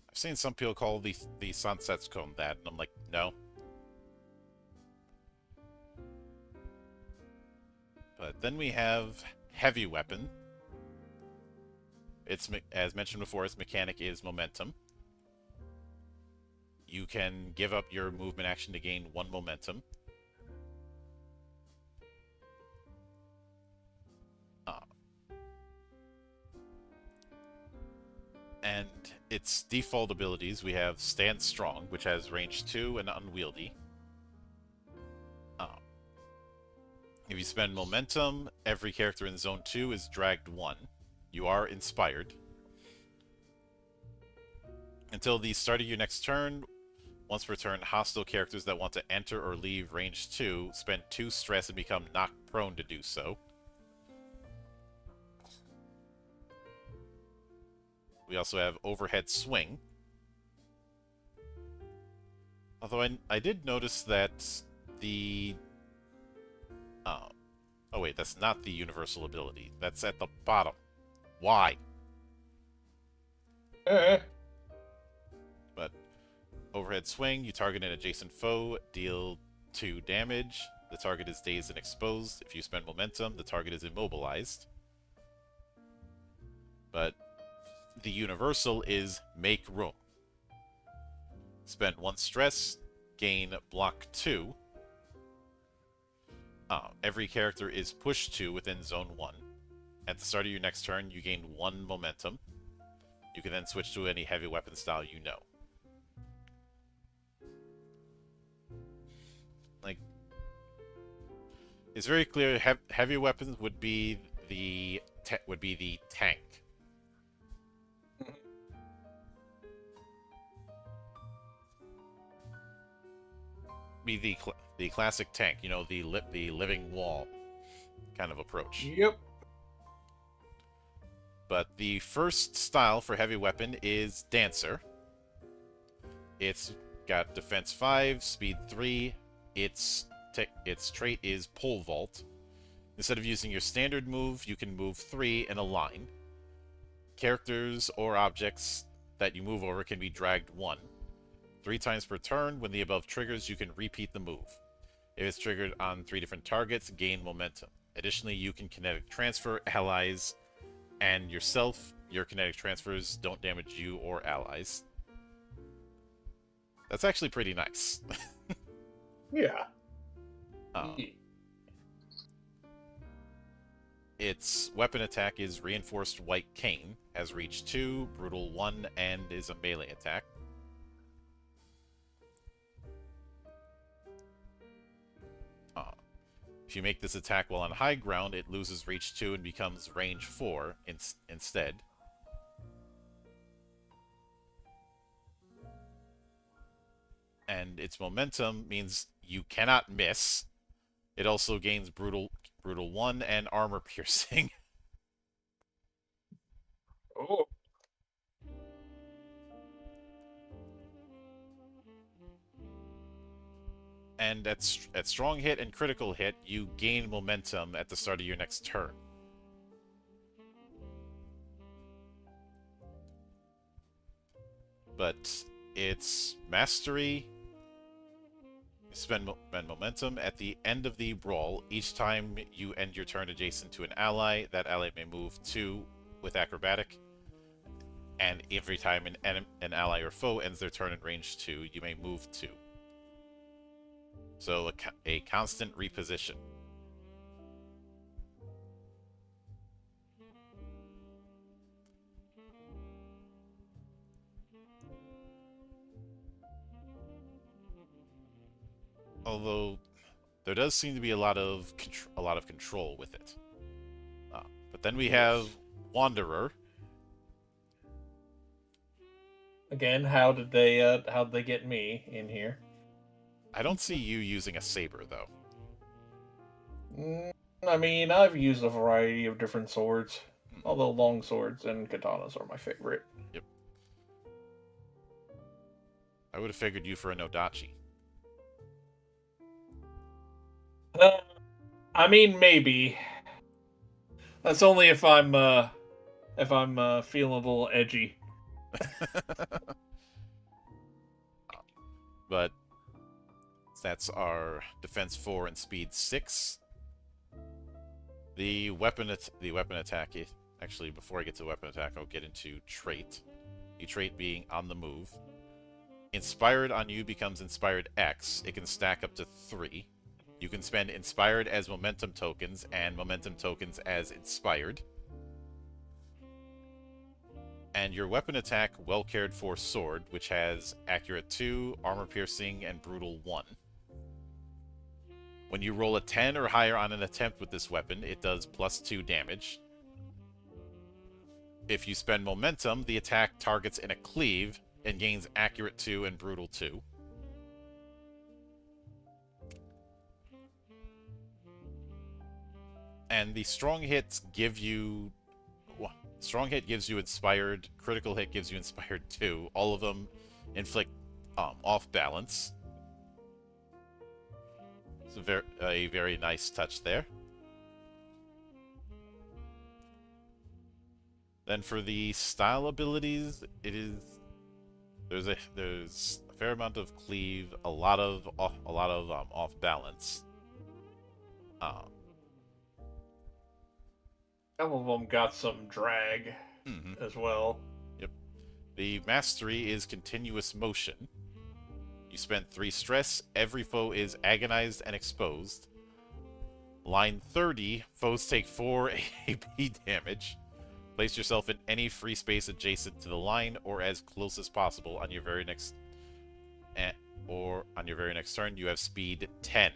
I've seen some people call the Sunset's Cone that, and I'm like, no. But then we have Heavy Weapon. It's, as mentioned before, its mechanic is momentum. You can give up your movement action to gain 1 momentum. And its default abilities, we have Stand Strong, which has range 2 and unwieldy. If you spend momentum, every character in Zone 2 is dragged 1. You are inspired. Until the start of your next turn, once per turn, hostile characters that want to enter or leave range 2 spend 2 stress and become knocked prone to do so. We also have overhead swing. Although I did notice that the... oh wait, that's not the universal ability. That's at the bottom. Why? But overhead swing, you target an adjacent foe, deal 2 damage. The target is dazed and exposed. If you spend momentum, the target is immobilized. But the universal is make room. Spend 1 stress, gain block 2. Every character is pushed to within zone 1. At the start of your next turn, you gain 1 momentum. You can then switch to any heavy weapon style you know. Like, it's very clear heavy weapons would be the tank. Be the classic tank, you know, the living wall kind of approach. Yep. But the first style for heavy weapon is Dancer. It's got defense 5, speed 3. Its trait is Pole Vault. Instead of using your standard move, you can move 3 in a line. Characters or objects that you move over can be dragged 1. 3 times per turn. When the above triggers, you can repeat the move. If it's triggered on 3 different targets, gain momentum. Additionally, you can kinetic transfer allies and yourself. Your kinetic transfers don't damage you or allies. That's actually pretty nice. Yeah. Its weapon attack is Reinforced White Cane, has reach 2, brutal 1, and is a melee attack. If you make this attack while on high ground, it loses reach 2 and becomes range 4 instead. And its momentum means you cannot miss. It also gains brutal 1 and armor piercing. Oh. And at strong hit and critical hit, you gain momentum at the start of your next turn. But its mastery, you spend momentum at the end of the brawl. Each time you end your turn adjacent to an ally, that ally may move 2 with acrobatic. And every time an ally or foe ends their turn in range 2, you may move 2. So a constant reposition. Although there does seem to be a lot of control with it. But then we have Wanderer. Again, how did they get me in here? I don't see you using a saber, though. I mean, I've used a variety of different swords, although long swords and katanas are my favorite. Yep. I would have figured you for a Nodachi. I mean, maybe. That's only if I'm feeling a little edgy. But stats are defense 4 and speed 6. The weapon attack. Actually, before I get to the weapon attack, I'll get into trait. The trait being on the move. Inspired on you becomes Inspired X. It can stack up to 3. You can spend Inspired as momentum tokens and momentum tokens as Inspired. And your weapon attack, Well Cared For Sword, which has Accurate 2, Armor Piercing, and Brutal 1. When you roll a 10 or higher on an attempt with this weapon, it does +2 damage. If you spend momentum, the attack targets in a cleave, and gains accurate 2 and brutal 2. And the strong hits give you... well, strong hit gives you inspired, critical hit gives you inspired 2. All of them inflict off balance. It's a very nice touch there. Then for the style abilities, there's a fair amount of cleave, a lot of off balance. Some of them got some drag as well. Yep. The mastery is continuous motion. You spend 3 stress. Every foe is agonized and exposed. Line 30, foes take 4 AP damage. Place yourself in any free space adjacent to the line or as close as possible on your very next turn. You have speed 10.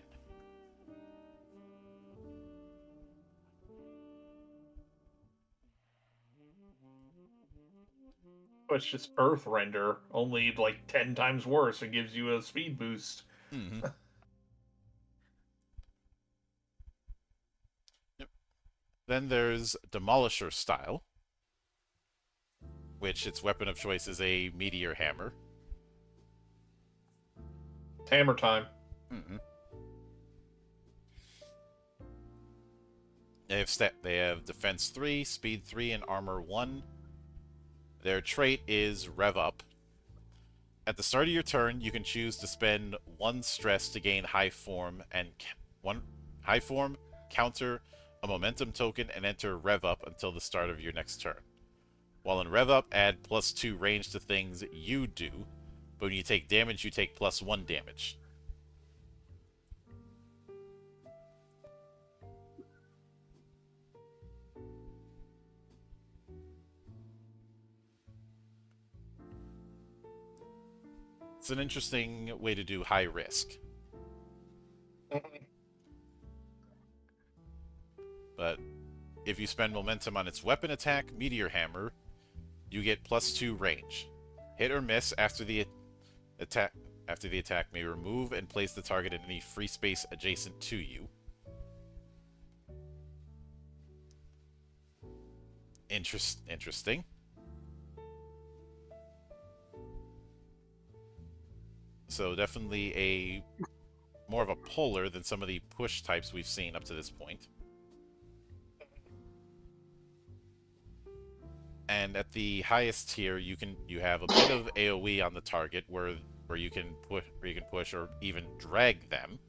It's just Earth Render, only like 10 times worse. It gives you a speed boost. Yep. Then there's Demolisher style, which its weapon of choice is a meteor hammer. It's hammer time. They have defense 3, speed 3, and armor 1. Their trait is Rev Up. At the start of your turn, you can choose to spend 1 stress to gain high form and 1 high form, counter a momentum token, and enter Rev Up until the start of your next turn. While in Rev Up, add +2 range to things you do, but when you take damage, you take +1 damage. It's an interesting way to do high risk. But if you spend momentum on its weapon attack, Meteor Hammer, you get +2 range. Hit or miss after the attack may remove and place the target in any free space adjacent to you. Interesting. So definitely a more of a puller than some of the push types we've seen up to this point. And at the highest tier, you have a bit of AoE on the target where you can push or even drag them.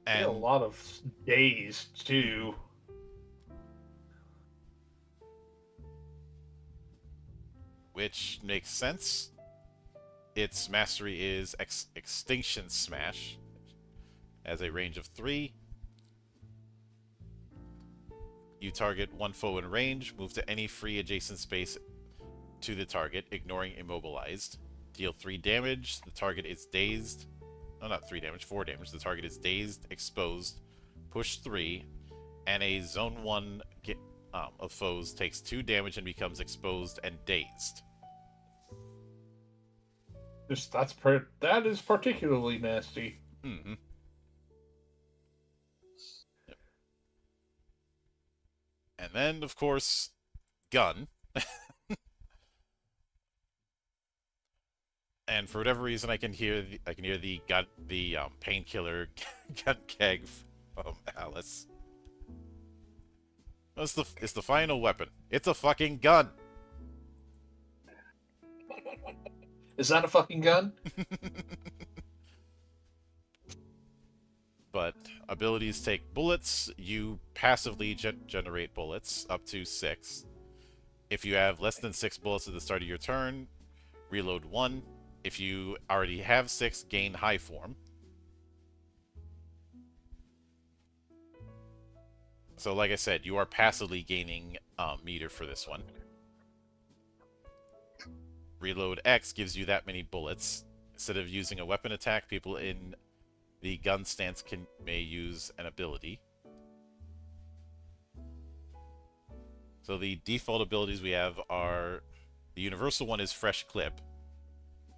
And a lot of days too. Which makes sense. Its mastery is Extinction Smash. Has a range of 3. You target 1 foe in range, move to any free adjacent space to the target, ignoring immobilized. Deal 3 damage. The target is dazed. No, not 3 damage, 4 damage. The target is dazed, exposed, push 3, and a zone 1 of foes takes 2 damage and becomes exposed and dazed. That is particularly nasty. Yep. And then, of course, gun. And for whatever reason, I can hear the painkiller gun keg from Alice. It's the final weapon. It's a fucking gun. Is that a fucking gun? But abilities take bullets. You passively generate bullets up to 6. If you have less than 6 bullets at the start of your turn, reload 1. If you already have 6, gain high form. So like I said, you are passively gaining meter for this one. Reload X gives you that many bullets. Instead of using a weapon attack, people in the gun stance may use an ability. So the default abilities we have are the universal one is Fresh Clip,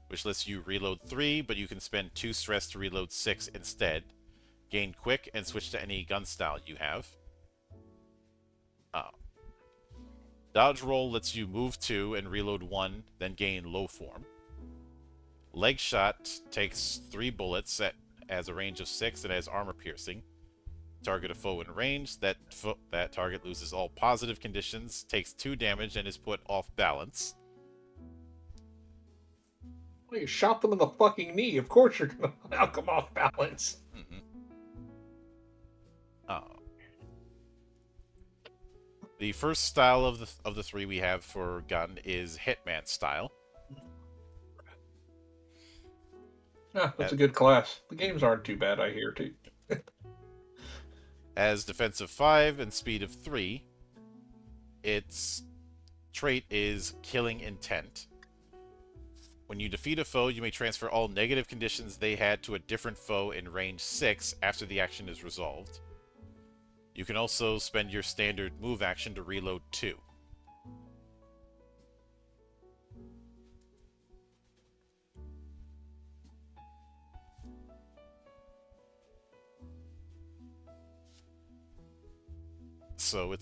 which lets you reload 3, but you can spend 2 stress to reload 6 instead. Gain Quick and switch to any gun style you have. Dodge Roll lets you move 2 and reload 1, then gain Low Form. Leg Shot takes 3 bullets as a range of 6 and has armor piercing. Target a foe in range. That target loses all positive conditions, takes 2 damage, and is put off balance. Well, you shot them in the fucking knee. Of course you're gonna now come off balance. The first style of the 3 we have for gun is Hitman style. That's a good class. The games aren't too bad, I hear, too. As defensive 5 and speed of 3, its trait is Killing Intent. When you defeat a foe, you may transfer all negative conditions they had to a different foe in range 6 after the action is resolved. You can also spend your standard move action to reload 2. So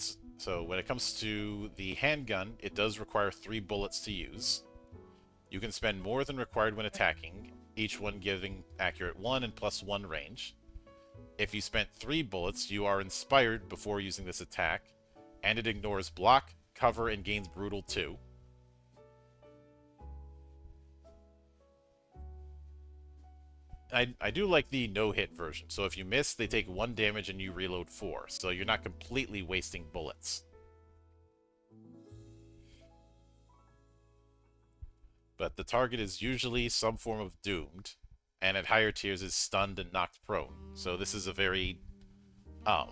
when it comes to the handgun, it does require 3 bullets to use. You can spend more than required when attacking, each one giving accurate 1 and +1 range. If you spent 3 bullets, you are inspired before using this attack, and it ignores block, cover, and gains brutal 2. I do like the no-hit version, so if you miss, they take 1 damage and you reload 4, so you're not completely wasting bullets. But the target is usually some form of doomed, and at higher tiers is stunned and knocked prone. So this is a very I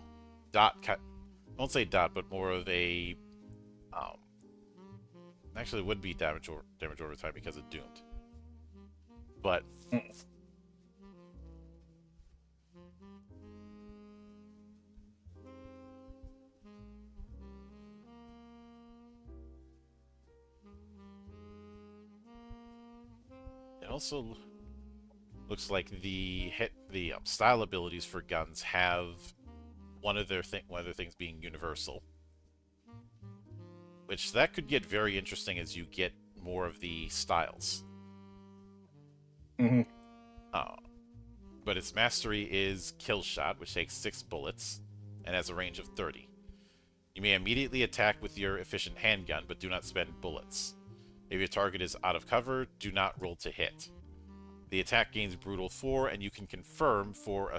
won't say dot, but more of a actually it would be damage over time because of doomed. But it also looks like the style abilities for guns have one of their things being universal, which that could get very interesting as you get more of the styles. But its mastery is Kill Shot, which takes 6 bullets and has a range of 30. You may immediately attack with your efficient handgun, but do not spend bullets. If your target is out of cover, do not roll to hit. The attack gains brutal 4, and you can confirm for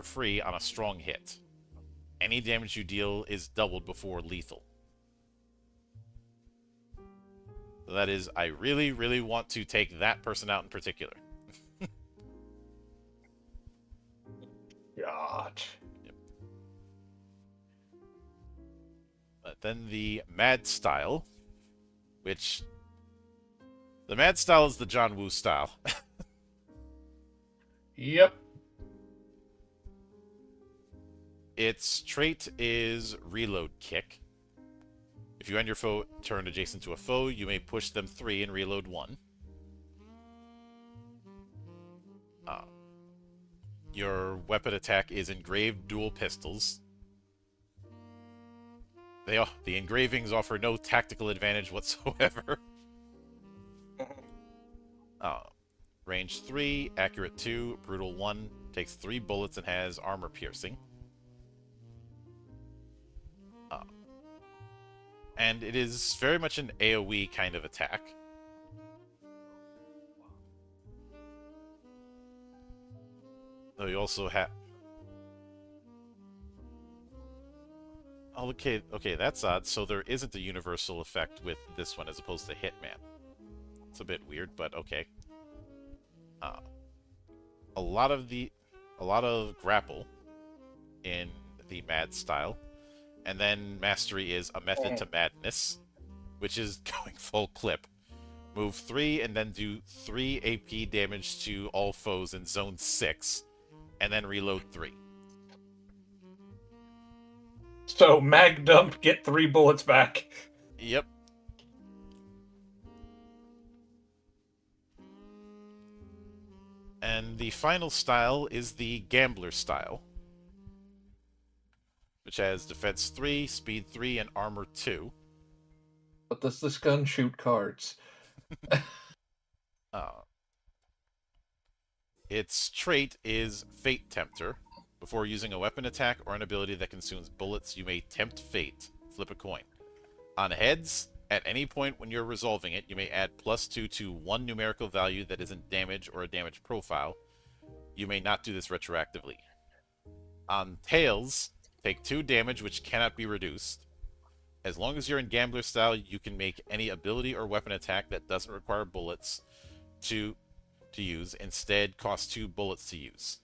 free on a strong hit. Any damage you deal is doubled before lethal. So that is, I really, really want to take that person out in particular. God. Yep. But then the Mad style, which the Mad style is the John Woo style. Yep. Its trait is Reload Kick. If you end your foe turn adjacent to a foe, you may push them 3 and reload 1. Your weapon attack is Engraved Dual Pistols. The engravings offer no tactical advantage whatsoever. Range 3, accurate 2, brutal 1, takes 3 bullets and has armor piercing. And it is very much an AoE kind of attack. Though you also have... Okay, that's odd. So there isn't a universal effect with this one as opposed to Hitman. It's a bit weird, but okay. A lot of grapple in the Mad style. And then Mastery is a Method to Madness, which is going full clip. Move 3 and then do 3 AP damage to all foes in Zone 6, and then reload 3. So mag dump, get 3 bullets back. Yep. And the final style is the Gambler style, which has defense 3, speed 3, and armor 2. But does this gun shoot cards? Uh, its trait is Fate Tempter. Before using a weapon attack or an ability that consumes bullets, you may tempt fate. Flip a coin. On heads, at any point when you're resolving it, you may add +2 to one numerical value that isn't damage or a damage profile. You may not do this retroactively. On tails, take 2 damage which cannot be reduced. As long as you're in Gambler style, you can make any ability or weapon attack that doesn't require bullets to use. Instead, cost 2 bullets to use.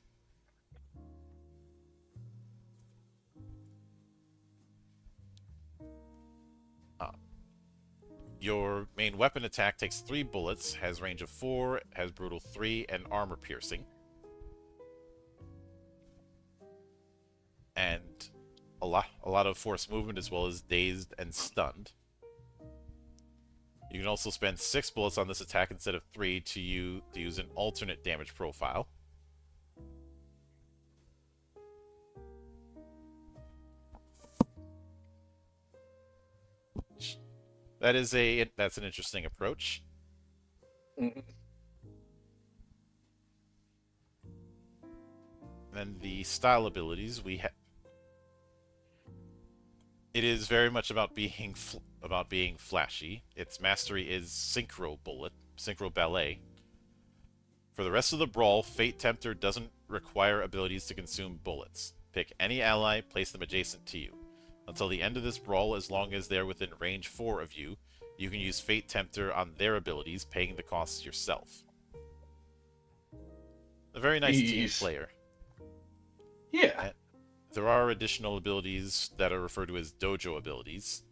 Your main weapon attack takes 3 bullets, has range of 4, has brutal 3, and armor piercing. And a lot of force movement as well as dazed and stunned. You can also spend 6 bullets on this attack instead of 3 to use an alternate damage profile. That's an interesting approach. Mm-hmm. Then the style abilities we have. It is very much about being flashy. Its mastery is synchro ballet. For the rest of the brawl, Fate Tempter doesn't require abilities to consume bullets. Pick any ally, place them adjacent to you. Until the end of this brawl, as long as they're within range 4 of you, you can use Fate Tempter on their abilities, paying the costs yourself. A very nice team player. Yeah. And there are additional abilities that are referred to as dojo abilities.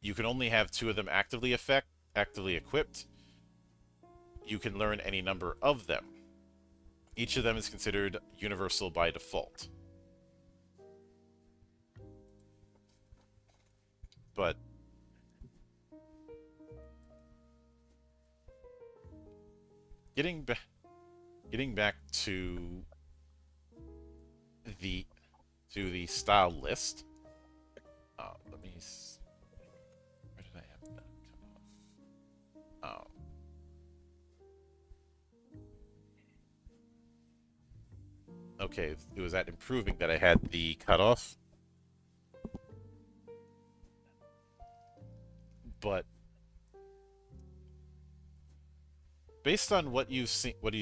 You can only have 2 of them actively equipped. You can learn any number of them. Each of them is considered universal by default. But getting back to the style list. Let me. Where did I have that come off? Okay, it was at improving that I had the cutoff. But based on what you've seen, what do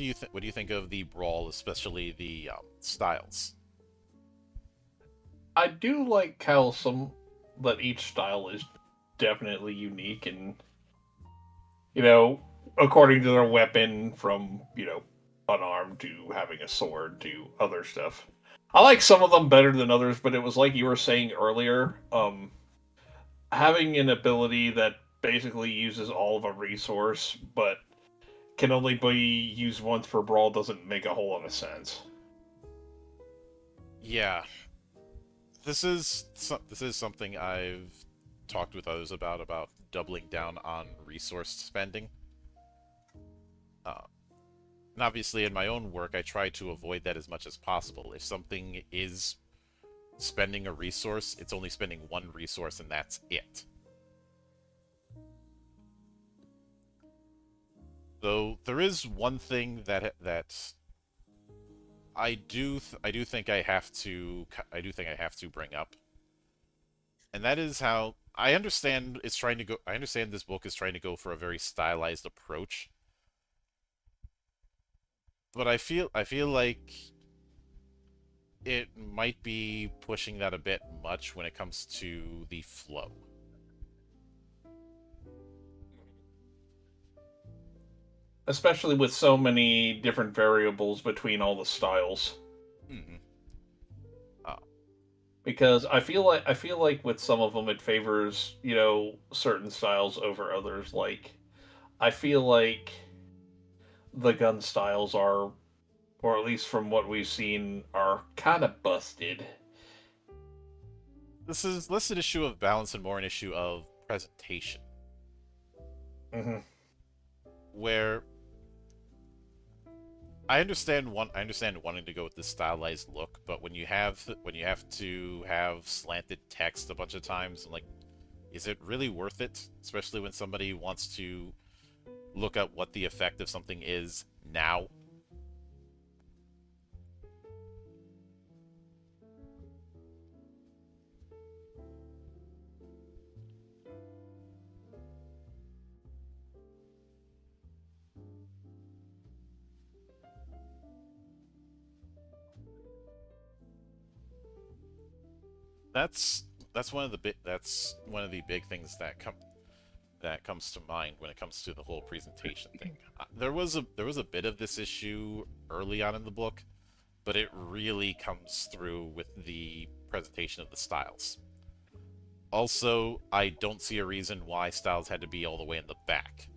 you think of the brawl, especially the styles? I do like how that each style is definitely unique and, according to their weapon, from, unarmed to having a sword to other stuff. I like some of them better than others, but it was like you were saying earlier, having an ability that basically uses all of a resource, but can only be used once per brawl doesn't make a whole lot of sense. Yeah, this is something I've talked with others about doubling down on resource spending. And obviously, in my own work, I try to avoid that as much as possible. If something is spending a resource, it's only spending one resource, and that's it. Though there is one thing that I do think I have to bring up, and that is how I understand this book is trying to go for a very stylized approach, but I feel like it might be pushing that a bit much when it comes to the flow. Especially with so many different variables between all the styles. Mm-hmm. Because I feel like with some of them it favors, certain styles over others. Like, I feel like the gun styles are, or at least from what we've seen, are kind of busted. this is less an issue of balance and more an issue of presentation, Hmm. where I understand wanting to go with this stylized look, but when you have to have slanted text a bunch of times, I'm like, is it really worth it? Especially when somebody wants to look at what the effect of something is now. That's that's one of the big things that comes to mind when it comes to the whole presentation thing. There was a bit of this issue early on in the book, but it really comes through with the presentation of the styles. Also, I don't see a reason why styles had to be all the way in the back.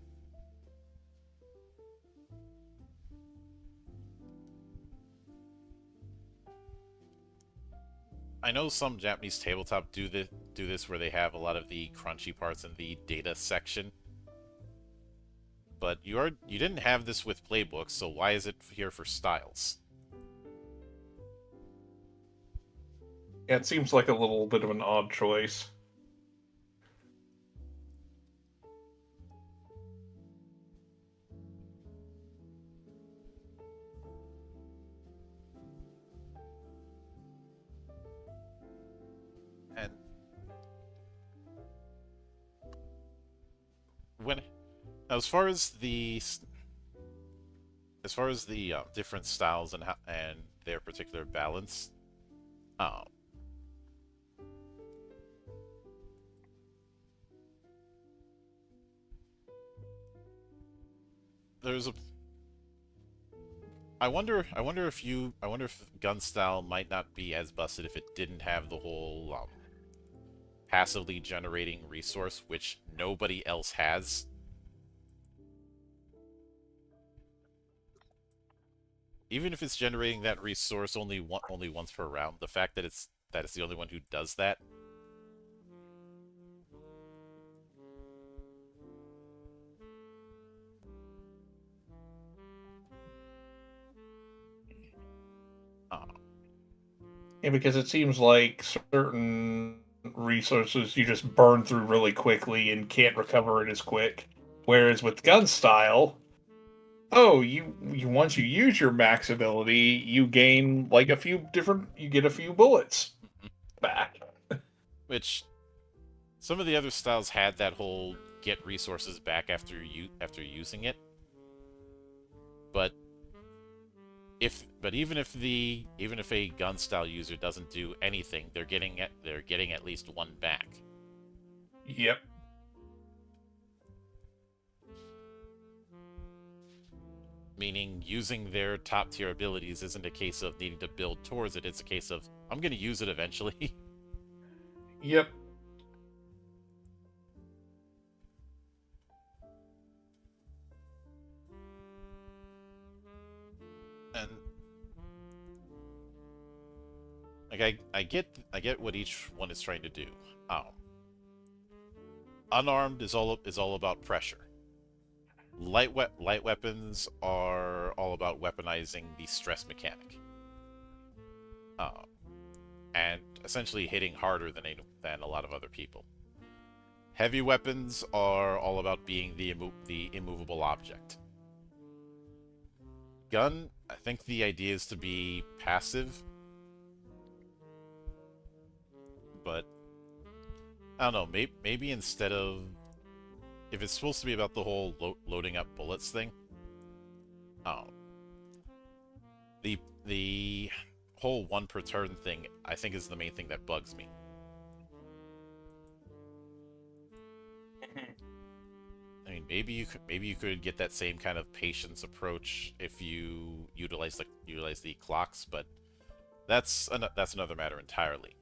I know some Japanese tabletop do this where they have a lot of the crunchy parts in the data section, but you didn't have this with playbooks, so why is it here for styles? Yeah, it seems like a little bit of an odd choice. And when now, as far as the different styles and their particular balance, um, there's a I wonder if gun style might not be as busted if it didn't have the whole passively generating resource, which nobody else has. Even if it's generating that resource only once per round, the fact that it's the only one who does that, uh, Yeah, because it seems like certain resources you just burn through really quickly and can't recover it as quick. Whereas with gun style, oh, you once you use your max ability, you gain like you get a few bullets back. which some of the other styles had that whole get resources back after using it, but even if a gun style user doesn't do anything, they're getting at least one back. Yep. Meaning using their top tier abilities isn't a case of needing to build towards it, it's a case of I'm going to use it eventually. Yep. And like I get what each one is trying to do. Um, Unarmed is all about pressure. Light weapons are all about weaponizing the stress mechanic, uh, and essentially hitting harder than a lot of other people. Heavy weapons are all about being the immovable object. Gun, I think the idea is to be passive, but I don't know. Maybe instead of if it's supposed to be about the whole loading up bullets thing, um, the whole one per turn thing I think is the main thing that bugs me. I mean, maybe you could get that same kind of patience approach if you utilize the clocks, but that's another matter entirely.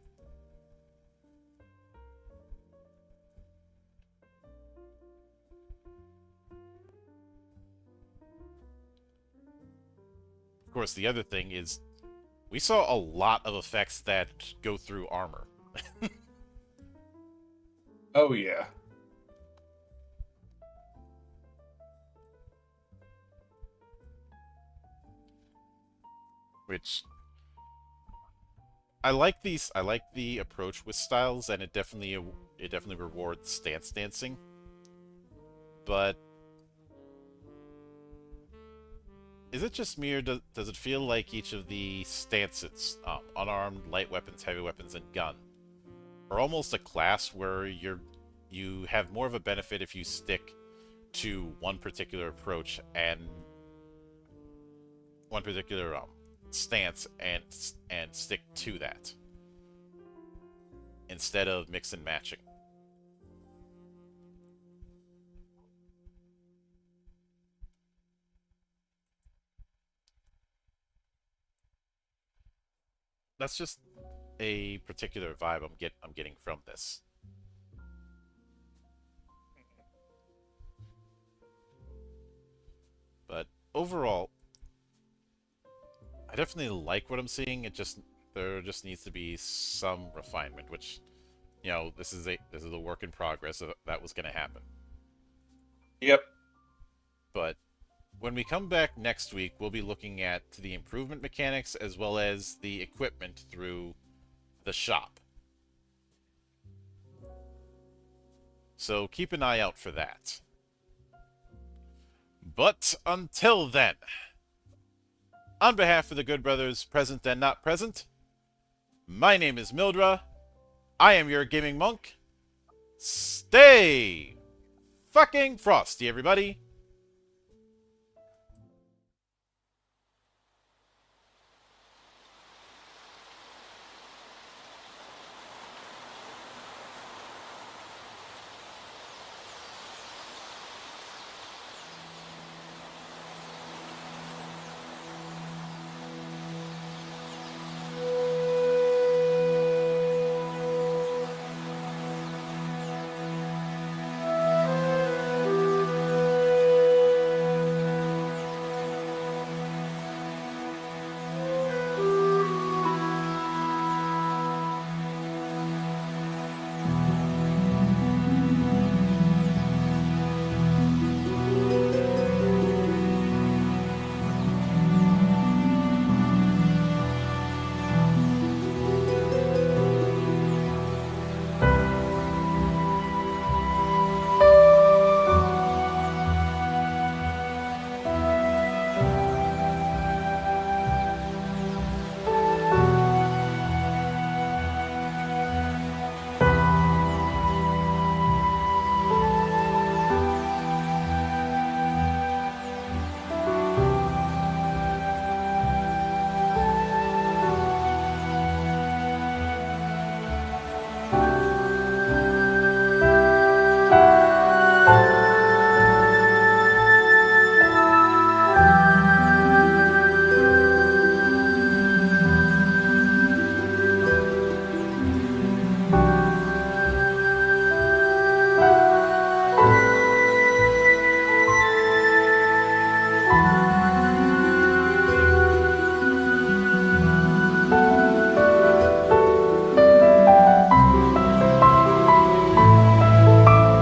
Of course, the other thing is we saw a lot of effects that go through armor. Oh yeah. Which I like these. I like the approach with styles, and it definitely rewards stance dancing. But is it just me, or does it feel like each of the stances, unarmed, light weapons, heavy weapons, and gun, are almost a class where you have more of a benefit if you stick to one particular approach and one particular stance and stick to that instead of mix and matching. That's just a particular vibe I'm getting from this. But overall, I definitely like what I'm seeing. There just needs to be some refinement, which, this is a work in progress. That was going to happen. Yep. But when we come back next week, we'll be looking at the improvement mechanics as well as the equipment through the shop. So keep an eye out for that. But until then, on behalf of the good brothers present and not present, my name is Mildra. I am your gaming monk. Stay fucking frosty, everybody.